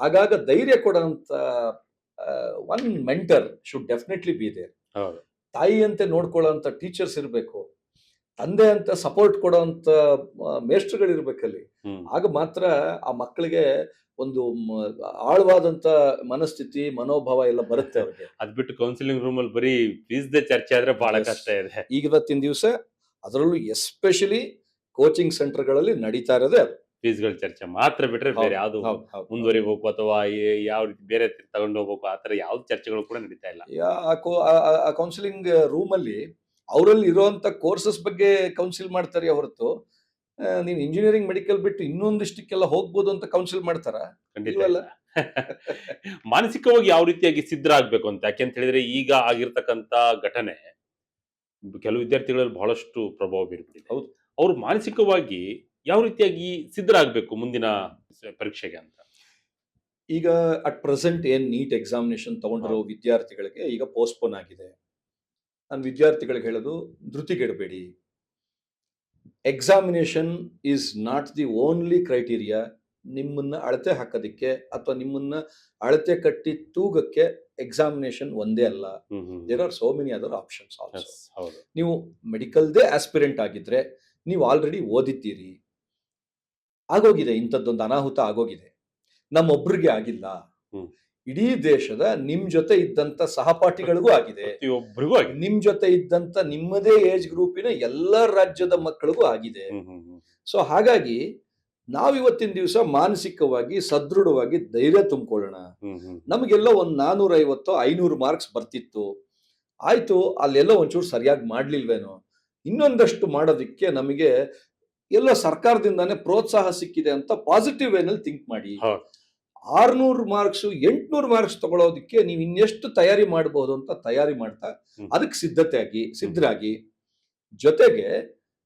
ಆಗಾಗ ಧೈರ್ಯ ಕೊಡುವಂತ one mentor should definitely be there. ತಾಯಿಯಂತೆ ನೋಡ್ಕೊಳ್ಳೋಂತ ಟೀಚರ್ಸ್ ಇರಬೇಕು, ತಂದೆ ಅಂತ ಸಪೋರ್ಟ್ ಕೊಡೋಂತ ಮೇಷ್ಟ್ರುಗಳಿರ್ಬೇಕಲ್ಲಿ.
ಹ್ಮ್
ಆಗ ಮಾತ್ರ ಆ ಮಕ್ಕಳಿಗೆ ಒಂದು ಆಳವಾದಂತ ಮನಸ್ಥಿತಿ ಮನೋಭಾವ ಎಲ್ಲ ಬರುತ್ತೆ ಅವ್ರಿಗೆ.
ಅದ್ ಬಿಟ್ಟು ಕೌನ್ಸಿಲಿಂಗ್ ರೂಮ್ ಅಲ್ಲಿ ಬರೀ ಫೀಸ್ದೇ ಚರ್ಚೆ ಆದ್ರೆ ಬಹಳ
Yes.
ಕಷ್ಟ ಇದೆ.
ಇವತ್ತಿನ ದಿವಸ ಅದರಲ್ಲೂ ಎಸ್ಪೆಷಲಿ ಕೋಚಿಂಗ್ ಸೆಂಟರ್ಗಳಲ್ಲಿ ನಡೀತಾ ಇರೋದೇ ಅದು.
ಫೀಸ್ಗಳ ಚರ್ಚೆ ಮಾತ್ರ ಬಿಟ್ರೆ ಬೇರೆ ಯಾವ್ದು ಮುಂದುವರಿಬೇಕು ಅಥವಾ ಯಾವ ರೀತಿ ಬೇರೆ ತಗೊಂಡು ಹೋಗ್ಬೇಕು ಆತರ ಯಾವ್ದು ಚರ್ಚೆಗಳು ಕೂಡ ನಡೀತಾ ಇಲ್ಲ.
ಆ ಕೌನ್ಸಿಲಿಂಗ್ ರೂಮ್ ಅಲ್ಲಿ ಅವರಲ್ಲಿ ಇರುವಂತ ಕೋರ್ಸಸ್ ಬಗ್ಗೆ ಕೌನ್ಸಿಲ್ ಮಾಡ್ತಾರೆ ಹೊರತು ನೀನ್ ಇಂಜಿನಿಯರಿಂಗ್ ಮೆಡಿಕಲ್ ಬಿಟ್ಟು ಇನ್ನೊಂದಿಷ್ಟಕ್ಕೆಲ್ಲ ಹೋಗ್ಬೋದು ಅಂತ ಕೌನ್ಸಿಲ್ ಮಾಡ್ತಾರ?
ಖಂಡಿತ
ಇಲ್ವಲ್ಲ.
ಮಾನಸಿಕವಾಗಿ ಯಾವ ರೀತಿಯಾಗಿ ಸಿದ್ಧರಾಗ್ಬೇಕು ಅಂತ, ಯಾಕೆಂತ ಹೇಳಿದ್ರೆ ಈಗ ಆಗಿರ್ತಕ್ಕಂತ ಘಟನೆ ಕೆಲವು ವಿದ್ಯಾರ್ಥಿಗಳಲ್ಲಿ ಬಹಳಷ್ಟು ಪ್ರಭಾವ ಬೀರ್ಬಿಟ್ಟಿದೆ.
ಹೌದು.
ಅವ್ರು ಮಾನಸಿಕವಾಗಿ ಯಾವ ರೀತಿಯಾಗಿ ಸಿದ್ಧರಾಗ್ಬೇಕು ಮುಂದಿನ ಪರೀಕ್ಷೆಗೆ ಅಂತ?
ಈಗ ಅಟ್ ಪ್ರೆಸೆಂಟ್ ಏನ್ ನೀಟ್ ಎಕ್ಸಾಮಿನೇಷನ್ ತಗೊಂಡಿರೋ ವಿದ್ಯಾರ್ಥಿಗಳಿಗೆ ಈಗ ಪೋಸ್ಟ್ಪೋನ್ ಆಗಿದೆ. ನಾನು ವಿದ್ಯಾರ್ಥಿಗಳಿಗೆ ಹೇಳೋದು, ಧೃತಿಗೆಡಬೇಡಿ. Examination is not the only criteria. ನಿಮ್ಮನ್ನ ಅಳತೆ ಹಾಕೋದಿಕ್ಕೆ ಅಥವಾ ನಿಮ್ಮನ್ನ ಅಳತೆ ಕಟ್ಟಿ ತೂಗಕ್ಕೆ ಎಕ್ಸಾಮಿನೇಷನ್ ಒಂದೇ ಅಲ್ಲ. There are so many other options also.
ಹೌದು.
ನೀವು ಮೆಡಿಕಲ್ದೇ ಆಸ್ಪಿರೆಂಟ್ ಆಗಿದ್ರೆ ನೀವು ಆಲ್ರೆಡಿ ಓದಿದ್ದೀರಿ, ಆಗೋಗಿದೆ, ಇಂಥದ್ದೊಂದು ಅನಾಹುತ ಆಗೋಗಿದೆ, ನಮ್ಮೊಬ್ರಿಗೆ ಆಗಿಲ್ಲ, ಇಡೀ ದೇಶದ ನಿಮ್ ಜೊತೆ ಇದ್ದಂತ ಸಹಪಾಠಿಗಳಿಗೂ ಆಗಿದೆ,
ಪ್ರತಿಯೊಬ್ಬರಿಗೂ ಆಗಿದೆ,
ನಿಮ್ ಜೊತೆ ಇದ್ದಂತ ನಿಮ್ಮದೇ ಏಜ್ ಗ್ರೂಪಿನ ಎಲ್ಲ ರಾಜ್ಯದ ಮಕ್ಕಳಿಗೂ ಆಗಿದೆ. ಸೊ ಹಾಗಾಗಿ ನಾವಿವತ್ತಿನ ದಿವಸ ಮಾನಸಿಕವಾಗಿ ಸದೃಢವಾಗಿ ಧೈರ್ಯ ತುಂಬಿಕೊಳ್ಳೋಣ. ನಮಗೆಲ್ಲ ಒಂದ್ 450-500 ಮಾರ್ಕ್ಸ್ ಬರ್ತಿತ್ತು, ಆಯ್ತು, ಅಲ್ಲೆಲ್ಲ ಒಂಚೂರು ಸರಿಯಾಗಿ ಮಾಡ್ಲಿಲ್ವೇನೋ, ಇನ್ನೊಂದಷ್ಟು ಮಾಡೋದಿಕ್ಕೆ ನಮಗೆ ಎಲ್ಲ ಸರ್ಕಾರದಿಂದಾನೇ ಪ್ರೋತ್ಸಾಹ ಸಿಕ್ಕಿದೆ ಅಂತ ಪಾಸಿಟಿವ್ ವೇನಲ್ಲಿ ಥಿಂಕ್ ಮಾಡಿ. 600 ಮಾರ್ಕ್ಸ್ 800 ಮಾರ್ಕ್ಸ್ ತಗೊಳ್ಳೋದಕ್ಕೆ ನೀವು ಇನ್ನೆಷ್ಟು ತಯಾರಿ ಮಾಡಬಹುದು ಅಂತ ತಯಾರಿ ಮಾಡ್ತಾ ಅದಕ್ಕೆ ಸಿದ್ಧರಾಗಿ, ಜೊತೆಗೆ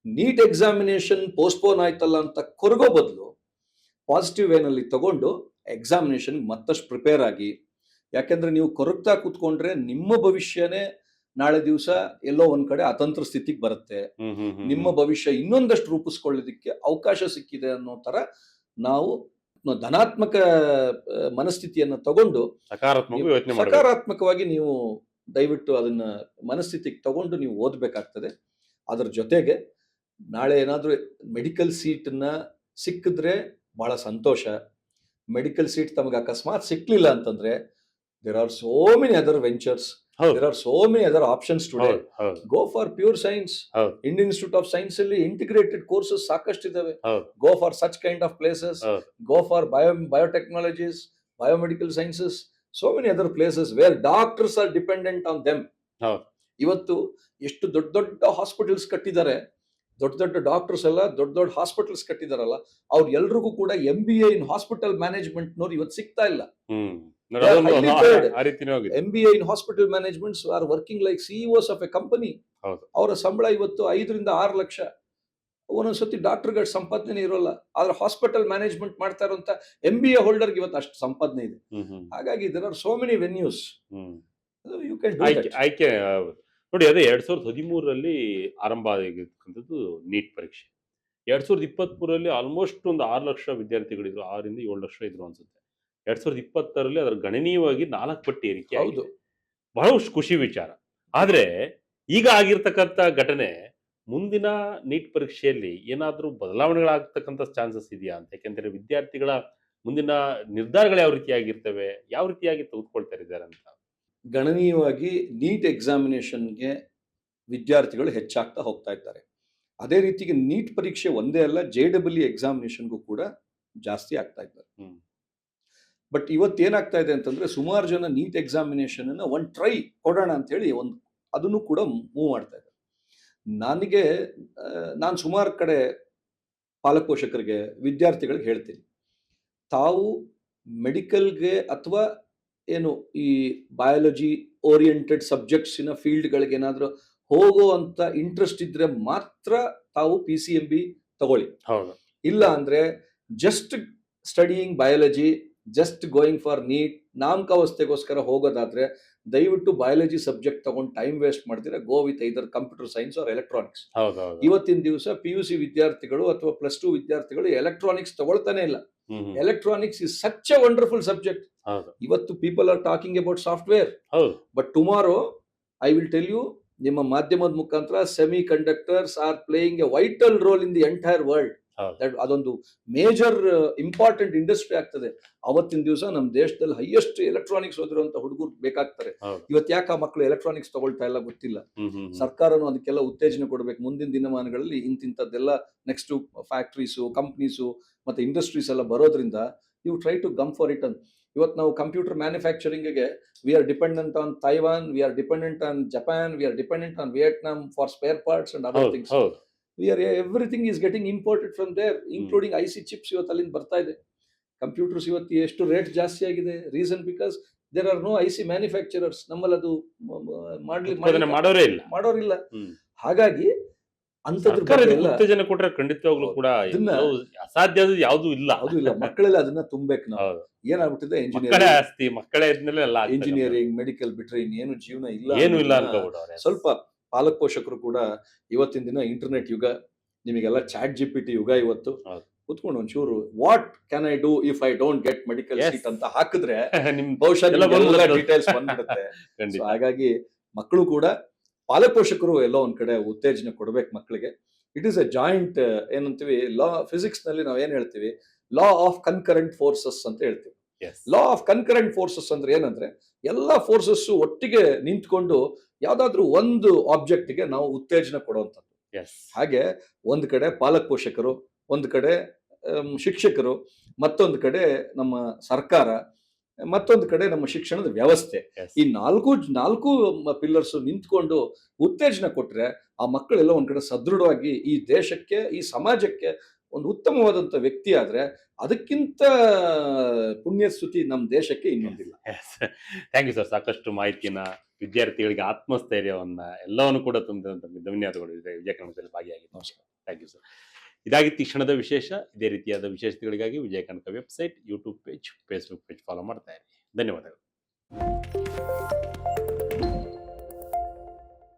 ನೀಟ್ ಎಕ್ಸಾಮಿನೇಷನ್ ಪೋಸ್ಟ್ಪೋನ್ ಆಯ್ತಲ್ಲ ಅಂತ ಕೊರಗೋ ಬದಲು ಪಾಸಿಟಿವ್ ವೇನಲ್ಲಿ ತಗೊಂಡು ಎಕ್ಸಾಮಿನೇಷನ್ ಮತ್ತಷ್ಟು ಪ್ರಿಪೇರ್ ಆಗಿ. ಯಾಕೆಂದ್ರೆ ನೀವು ಕೊರಗ್ತಾ ಕೂತ್ಕೊಂಡ್ರೆ ನಿಮ್ಮ ಭವಿಷ್ಯನೇ ನಾಳೆ ದಿವಸ ಎಲ್ಲೋ ಒಂದ್ ಕಡೆ ಅತಂತ್ರ ಸ್ಥಿತಿಗೆ ಬರುತ್ತೆ. ನಿಮ್ಮ ಭವಿಷ್ಯ ಇನ್ನೊಂದಷ್ಟು ರೂಪಿಸ್ಕೊಳ್ಳೋದಕ್ಕೆ ಅವಕಾಶ ಸಿಕ್ಕಿದೆ ಅನ್ನೋ ತರ ನಾವು ಧನಾತ್ಮಕ ಮನಸ್ಥಿತಿಯನ್ನು ತಗೊಂಡು ಸಕಾರಾತ್ಮಕವಾಗಿ ನೀವು ದಯವಿಟ್ಟು ಅದನ್ನ ಮನಸ್ಥಿತಿಗೆ ತಗೊಂಡು ನೀವು ಓದಬೇಕಾಗ್ತದೆ. ಅದರ ಜೊತೆಗೆ ನಾಳೆ ಏನಾದ್ರೂ ಮೆಡಿಕಲ್ ಸೀಟ್ನ ಸಿಕ್ಕಿದ್ರೆ ಬಹಳ ಸಂತೋಷ. ಮೆಡಿಕಲ್ ಸೀಟ್ ತಮಗೆ ಅಕಸ್ಮಾತ್ ಸಿಕ್ಲಿಲ್ಲ ಅಂತಂದ್ರೆ there are so many other ventures, there are so many other options today. Go for pure science. Indian Institute of Science ಅಲ್ಲಿ integrated courses ಸಾಕಷ್ಟು ಇದಾವೆ. Go for such kind of places. Go for biotechnologies, biomedical sciences, so many other places where doctors are dependent on them. ಇವತ್ತು ಎಷ್ಟು ದೊಡ್ಡ ದೊಡ್ಡ hospitals ಕಟ್ಟಿದ್ದಾರೆ, ದೊಡ್ಡ ದೊಡ್ಡ ಡಾಕ್ಟರ್ಸ್ ಎಲ್ಲ ದೊಡ್ಡ ದೊಡ್ಡ ಹಾಸ್ಪಿಟಲ್ಸ್ ಕಟ್ಟಿದಾರಲ್ಲ, ಅವ್ರು ಎಲ್ರಿಗೂ ಕೂಡ MBA ಇನ್ ಹಾಸ್ಪಿಟಲ್ ಮ್ಯಾನೇಜ್ಮೆಂಟ್ ನವ್ರು ಇವತ್ತು ಸಿಗ್ತಾ ಇಲ್ಲ. MBA in hospital management are working like CEOs of a company. ಅವರ ಸಂಬಳ ಇವತ್ತು 5-6 ಲಕ್ಷ. ಒಂದೊಂದ್ಸತಿ ಡಾಕ್ಟರ್ಗಳ ಸಂಪಾದನೆ ಇರೋಲ್ಲ, ಆದ್ರೆ ಹಾಸ್ಪಿಟಲ್ ಮ್ಯಾನೇಜ್ಮೆಂಟ್ ಮಾಡ್ತಾ ಇರುವಂತ MBA ಹೋಲ್ಡರ್ಗೆ ಇವತ್ತು ಅಷ್ಟು ಸಂಪಾದನೆ ಇದೆ. ಹಾಗಾಗಿ there are so many venues. You can do that.
ಆಯ್ಕೆ ನೋಡಿ, ಅದೇ 2013ರಲ್ಲಿ ಆರಂಭ ಆಗಿರ್ತಕ್ಕಂಥದ್ದು ನೀಟ್ ಪರೀಕ್ಷೆ. 2023ರಲ್ಲಿ ಆಲ್ಮೋಸ್ಟ್ ಒಂದು 6 ಲಕ್ಷ ವಿದ್ಯಾರ್ಥಿಗಳಿದ್ರು, 6-7 ಲಕ್ಷ ಇದ್ರು ಅನ್ಸುತ್ತೆ. 2020ರಲ್ಲಿ ಅದರ ಗಣನೀಯವಾಗಿ 4 ಪಟ್ಟು ಏರಿಕೆ ಆಗಿದೆ. ಬಹಳಷ್ಟು ಖುಷಿ ವಿಚಾರ. ಆದ್ರೆ ಈಗ ಆಗಿರ್ತಕ್ಕಂಥ ಘಟನೆ ಮುಂದಿನ ನೀಟ್ ಪರೀಕ್ಷೆಯಲ್ಲಿ ಏನಾದ್ರೂ ಬದಲಾವಣೆಗಳಾಗ್ತಕ್ಕಂಥ ಚಾನ್ಸಸ್ ಇದೆಯಾ ಅಂತ? ಯಾಕೆಂದ್ರೆ ವಿದ್ಯಾರ್ಥಿಗಳ ಮುಂದಿನ ನಿರ್ಧಾರಗಳು ಯಾವ ರೀತಿಯಾಗಿರ್ತವೆ, ಯಾವ ರೀತಿಯಾಗಿ ತೆಗೆದುಕೊಳ್ತಾ ಇದ್ದಾರೆ ಅಂತ?
ಗಣನೀಯವಾಗಿ ನೀಟ್ ಎಕ್ಸಾಮಿನೇಷನ್ಗೆ ವಿದ್ಯಾರ್ಥಿಗಳು ಹೆಚ್ಚಾಗ್ತಾ ಹೋಗ್ತಾ ಇದ್ದಾರೆ. ಅದೇ ರೀತಿಗೆ ನೀಟ್ ಪರೀಕ್ಷೆ ಒಂದೇ ಅಲ್ಲ, JEE ಎಕ್ಸಾಮಿನೇಷನ್ಗೂ ಕೂಡ ಜಾಸ್ತಿ ಆಗ್ತಾ ಇದ್ದಾರೆ. ಬಟ್ ಇವತ್ತೇನಾಗ್ತಾ ಇದೆ ಅಂತಂದ್ರೆ, ಸುಮಾರು ಜನ ನೀಟ್ ಎಕ್ಸಾಮಿನೇಷನ್ ಅನ್ನ ಒಂದು ಟ್ರೈ ಕೊಡೋಣ ಅಂತ ಹೇಳಿ ಅದನ್ನು ಕೂಡ ಮೂವ್ ಮಾಡ್ತಾ ಇದ್ದಾರೆ. ನಾನು ಸುಮಾರು ಕಡೆ ಪಾಲಕಪೋಷಕರಿಗೆ, ವಿದ್ಯಾರ್ಥಿಗಳಿಗೆ ಹೇಳ್ತೀನಿ, ತಾವು ಮೆಡಿಕಲ್ಗೆ ಅಥವಾ ಏನು ಈ ಬಯಾಲಜಿ ಓರಿಯೆಂಟೆಡ್ ಸಬ್ಜೆಕ್ಟ್ಸಿನ ಫೀಲ್ಡ್ಗಳಿಗೆ ಏನಾದರೂ ಹೋಗೋ ಅಂತ ಇಂಟ್ರೆಸ್ಟ್ ಇದ್ರೆ ಮಾತ್ರ ತಾವು PCMB ತಗೊಳ್ಳಿ. ಇಲ್ಲ ಅಂದ್ರೆ just studying biology, just going for NEET ನಾಮಕಾವಸ್ಥೆಗೋಸ್ಕರ ಹೋಗೋದಾದ್ರೆ ದಯವಿಟ್ಟು ಬಯಾಲಜಿ ಸಬ್ಜೆಕ್ಟ್ ತಗೊಂಡು ಟೈಮ್ ವೇಸ್ಟ್ ಮಾಡ್ತೀರಾ. Go with either computer science or electronics. ಇವತ್ತಿನ ದಿವಸ PUC ವಿದ್ಯಾರ್ಥಿಗಳು ಅಥವಾ +2 ವಿದ್ಯಾರ್ಥಿಗಳು ಎಲೆಕ್ಟ್ರಾನಿಕ್ಸ್ ತಗೊಳ್ತಾನೆ ಇಲ್ಲ. Electronics is such a wonderful subject. ಇವತ್ತು people are talking about software, but tomorrow I will tell you ನಿಮ್ಮ ಮಾಧ್ಯಮದ ಮುಖಾಂತರ semiconductors are playing a vital role in the entire world.
ಹೌದು.
ಅದೊಂದು ಮೇಜರ್ ಇಂಪಾರ್ಟೆಂಟ್ ಇಂಡಸ್ಟ್ರಿ ಆಗ್ತದೆ. ಅವತ್ತಿನ ದಿವಸ ನಮ್ಮ ದೇಶದಲ್ಲಿ ಹೈಯೆಸ್ಟ್ ಎಲೆಕ್ಟ್ರಾನಿಕ್ಸ್ ಓದಿರುವಂತ ಹುಡುಗರು ಬೇಕಾಗ್ತಾರೆ.
ಹೌದು.
ಇವತ್ತು ಯಾಕೆ ಆ ಮಕ್ಕಳು ಎಲೆಕ್ಟ್ರಾನಿಕ್ಸ್ ತಗೊಳ್ತಾ ಇಲ್ಲ ಗೊತ್ತಿಲ್ಲ. ಸರ್ಕಾರನು ಅದಕ್ಕೆಲ್ಲ ಉತ್ತೇಜನ ಕೊಡಬೇಕು. ಮುಂದಿನ ದಿನಮಾನಗಳಲ್ಲಿ ಇಂತಿಂತದ್ದೆಲ್ಲ ನೆಕ್ಸ್ಟ್ ಫ್ಯಾಕ್ಟ್ರೀಸು, ಕಂಪ್ನೀಸು ಮತ್ತೆ ಇಂಡಸ್ಟ್ರೀಸ್ ಎಲ್ಲ ಬರೋದ್ರಿಂದ you try to gum for it. ಇವತ್ತು ನಾವು ಕಂಪ್ಯೂಟರ್ ಮ್ಯಾನುಫ್ಯಾಕ್ಚರಿಂಗ್ಗೆ we are dependent on Taiwan, we are dependent on Japan, we are dependent on Vietnam for spare parts and other things. Everything is getting imported from there, including IC chips ಇವತ್ತು ಅಲ್ಲಿಂದ ಬರ್ತಾ ಇದೆ. Computers ಇವತ್ತು ಎಷ್ಟು rate ಜಾಸ್ತಿ ಆಗಿದೆ, reason because there are no IC manufacturers. ನಮ್ಮಲ್ಲಿ ಅದು ಮಾಡೋರಿಲ್ಲ. ಹಾಗಾಗಿ
ಉತ್ತೇಜನ ಕೊಟ್ರೆ ಖಂಡಿತವಾಗ್ಲೂ ಕೂಡ ಅಸಾಧ್ಯ ಯಾವ್ದು ಇಲ್ಲ.
ಮಕ್ಕಳೆಲ್ಲ ಅದನ್ನ ತುಂಬಬೇಕು ನಾವು. ಏನಾಗ್ಬಿಟ್ಟಿದೆ, ಇಂಜಿನಿಯರಿಂಗ್ ಮೆಡಿಕಲ್ ಬಿಟ್ರೆ ಇನ್ನೇನು ಜೀವನ ಇಲ್ಲ. ಸ್ವಲ್ಪ ಪಾಲಕ ಪೋಷಕರು ಕೂಡ ಇವತ್ತಿನ ದಿನ ಇಂಟರ್ನೆಟ್ ಯುಗ, ನಿಮಗೆಲ್ಲ ಚಾಟ್ GPT ಯುಗ. ಇವತ್ತು ಕುತ್ಕೊಂಡು ಒಂಚೂರು what can I do if I don't get medical seat ಅಂತ ಹಾಕಿದ್ರೆ ಬಹುಶಃ ಡೀಟೇಲ್ಸ್ ಬಂದ್ಬಿಡುತ್ತೆ. ಹಾಗಾಗಿ ಮಕ್ಕಳು ಕೂಡ ಪಾಲಕ ಪೋಷಕರು ಎಲ್ಲೋ ಒಂದ್ ಕಡೆ ಉತ್ತೇಜನ ಕೊಡ್ಬೇಕು ಮಕ್ಕಳಿಗೆ. ಇಟ್ ಈಸ್ ಎ ಜಾಯಿಂಟ್ ಏನಂತೀವಿ, ಲಾ ಫಿಸಿಕ್ಸ್ ನಲ್ಲಿ ನಾವ್ ಏನ್ ಹೇಳ್ತೀವಿ, ಲಾ ಆಫ್ ಕನ್ಕರೆಂಟ್ ಫೋರ್ಸಸ್ ಅಂತ ಹೇಳ್ತೀವಿ. ಲಾ ಆಫ್ ಕನ್ಕರೆಂಟ್ ಫೋರ್ಸಸ್ ಅಂದ್ರೆ ಏನಂದ್ರೆ ಎಲ್ಲಾ ಫೋರ್ಸಸ್ ಒಟ್ಟಿಗೆ ನಿಂತ್ಕೊಂಡು ಯಾವ್ದಾದ್ರು ಒಂದು ಆಬ್ಜೆಕ್ಟ್ ಗೆ ನಾವು ಉತ್ತೇಜನ ಕೊಡುವಂಥದ್ದು. ಹಾಗೆ ಒಂದ್ ಕಡೆ ಪಾಲಕ ಪೋಷಕರು, ಒಂದು ಕಡೆ ಶಿಕ್ಷಕರು, ಮತ್ತೊಂದು ಕಡೆ ನಮ್ಮ ಸರ್ಕಾರ, ಮತ್ತೊಂದು ಕಡೆ ನಮ್ಮ ಶಿಕ್ಷಣದ ವ್ಯವಸ್ಥೆ. ಈ ನಾಲ್ಕು ಪಿಲ್ಲರ್ಸ್ ನಿಂತ್ಕೊಂಡು ಉತ್ತೇಜನ ಕೊಟ್ರೆ ಆ ಮಕ್ಕಳೆಲ್ಲ ಒಂದ್ ಕಡೆ ಸದೃಢವಾಗಿ ಈ ದೇಶಕ್ಕೆ, ಈ ಸಮಾಜಕ್ಕೆ ಒಂದು ಉತ್ತಮವಾದಂತ ವ್ಯಕ್ತಿ ಆದ್ರೆ ಅದಕ್ಕಿಂತ ಪುಣ್ಯಸ್ತುತಿ ನಮ್ಮ ದೇಶಕ್ಕೆ ಇನ್ನೊಂದಿಲ್ಲ.
Thank you sir. ಸಾಕಷ್ಟು ಮಾಹಿತಿನ, ವಿದ್ಯಾರ್ಥಿಗಳಿಗೆ ಆತ್ಮಸ್ಥೈರ್ಯವನ್ನ ಎಲ್ಲವನ್ನು ಕೂಡ ತುಂಬಿದಂತ ಧನ್ಯವಾದಗಳು ವಿಜಯ ಕನಕದಲ್ಲಿ ಭಾಗಿಯಾಗಿ. ನಮಸ್ಕಾರ. Thank you sir. ಇದಾಗಿತ್ತು ಈ ಕ್ಷಣದ ವಿಶೇಷ. ಇದೇ ರೀತಿಯಾದ ವಿಶೇಷತೆಗಳಿಗಾಗಿ Vijaya Kanaka website, YouTube page, Facebook page follow ಮಾಡ್ತಾ ಇರಿ. ಧನ್ಯವಾದಗಳು.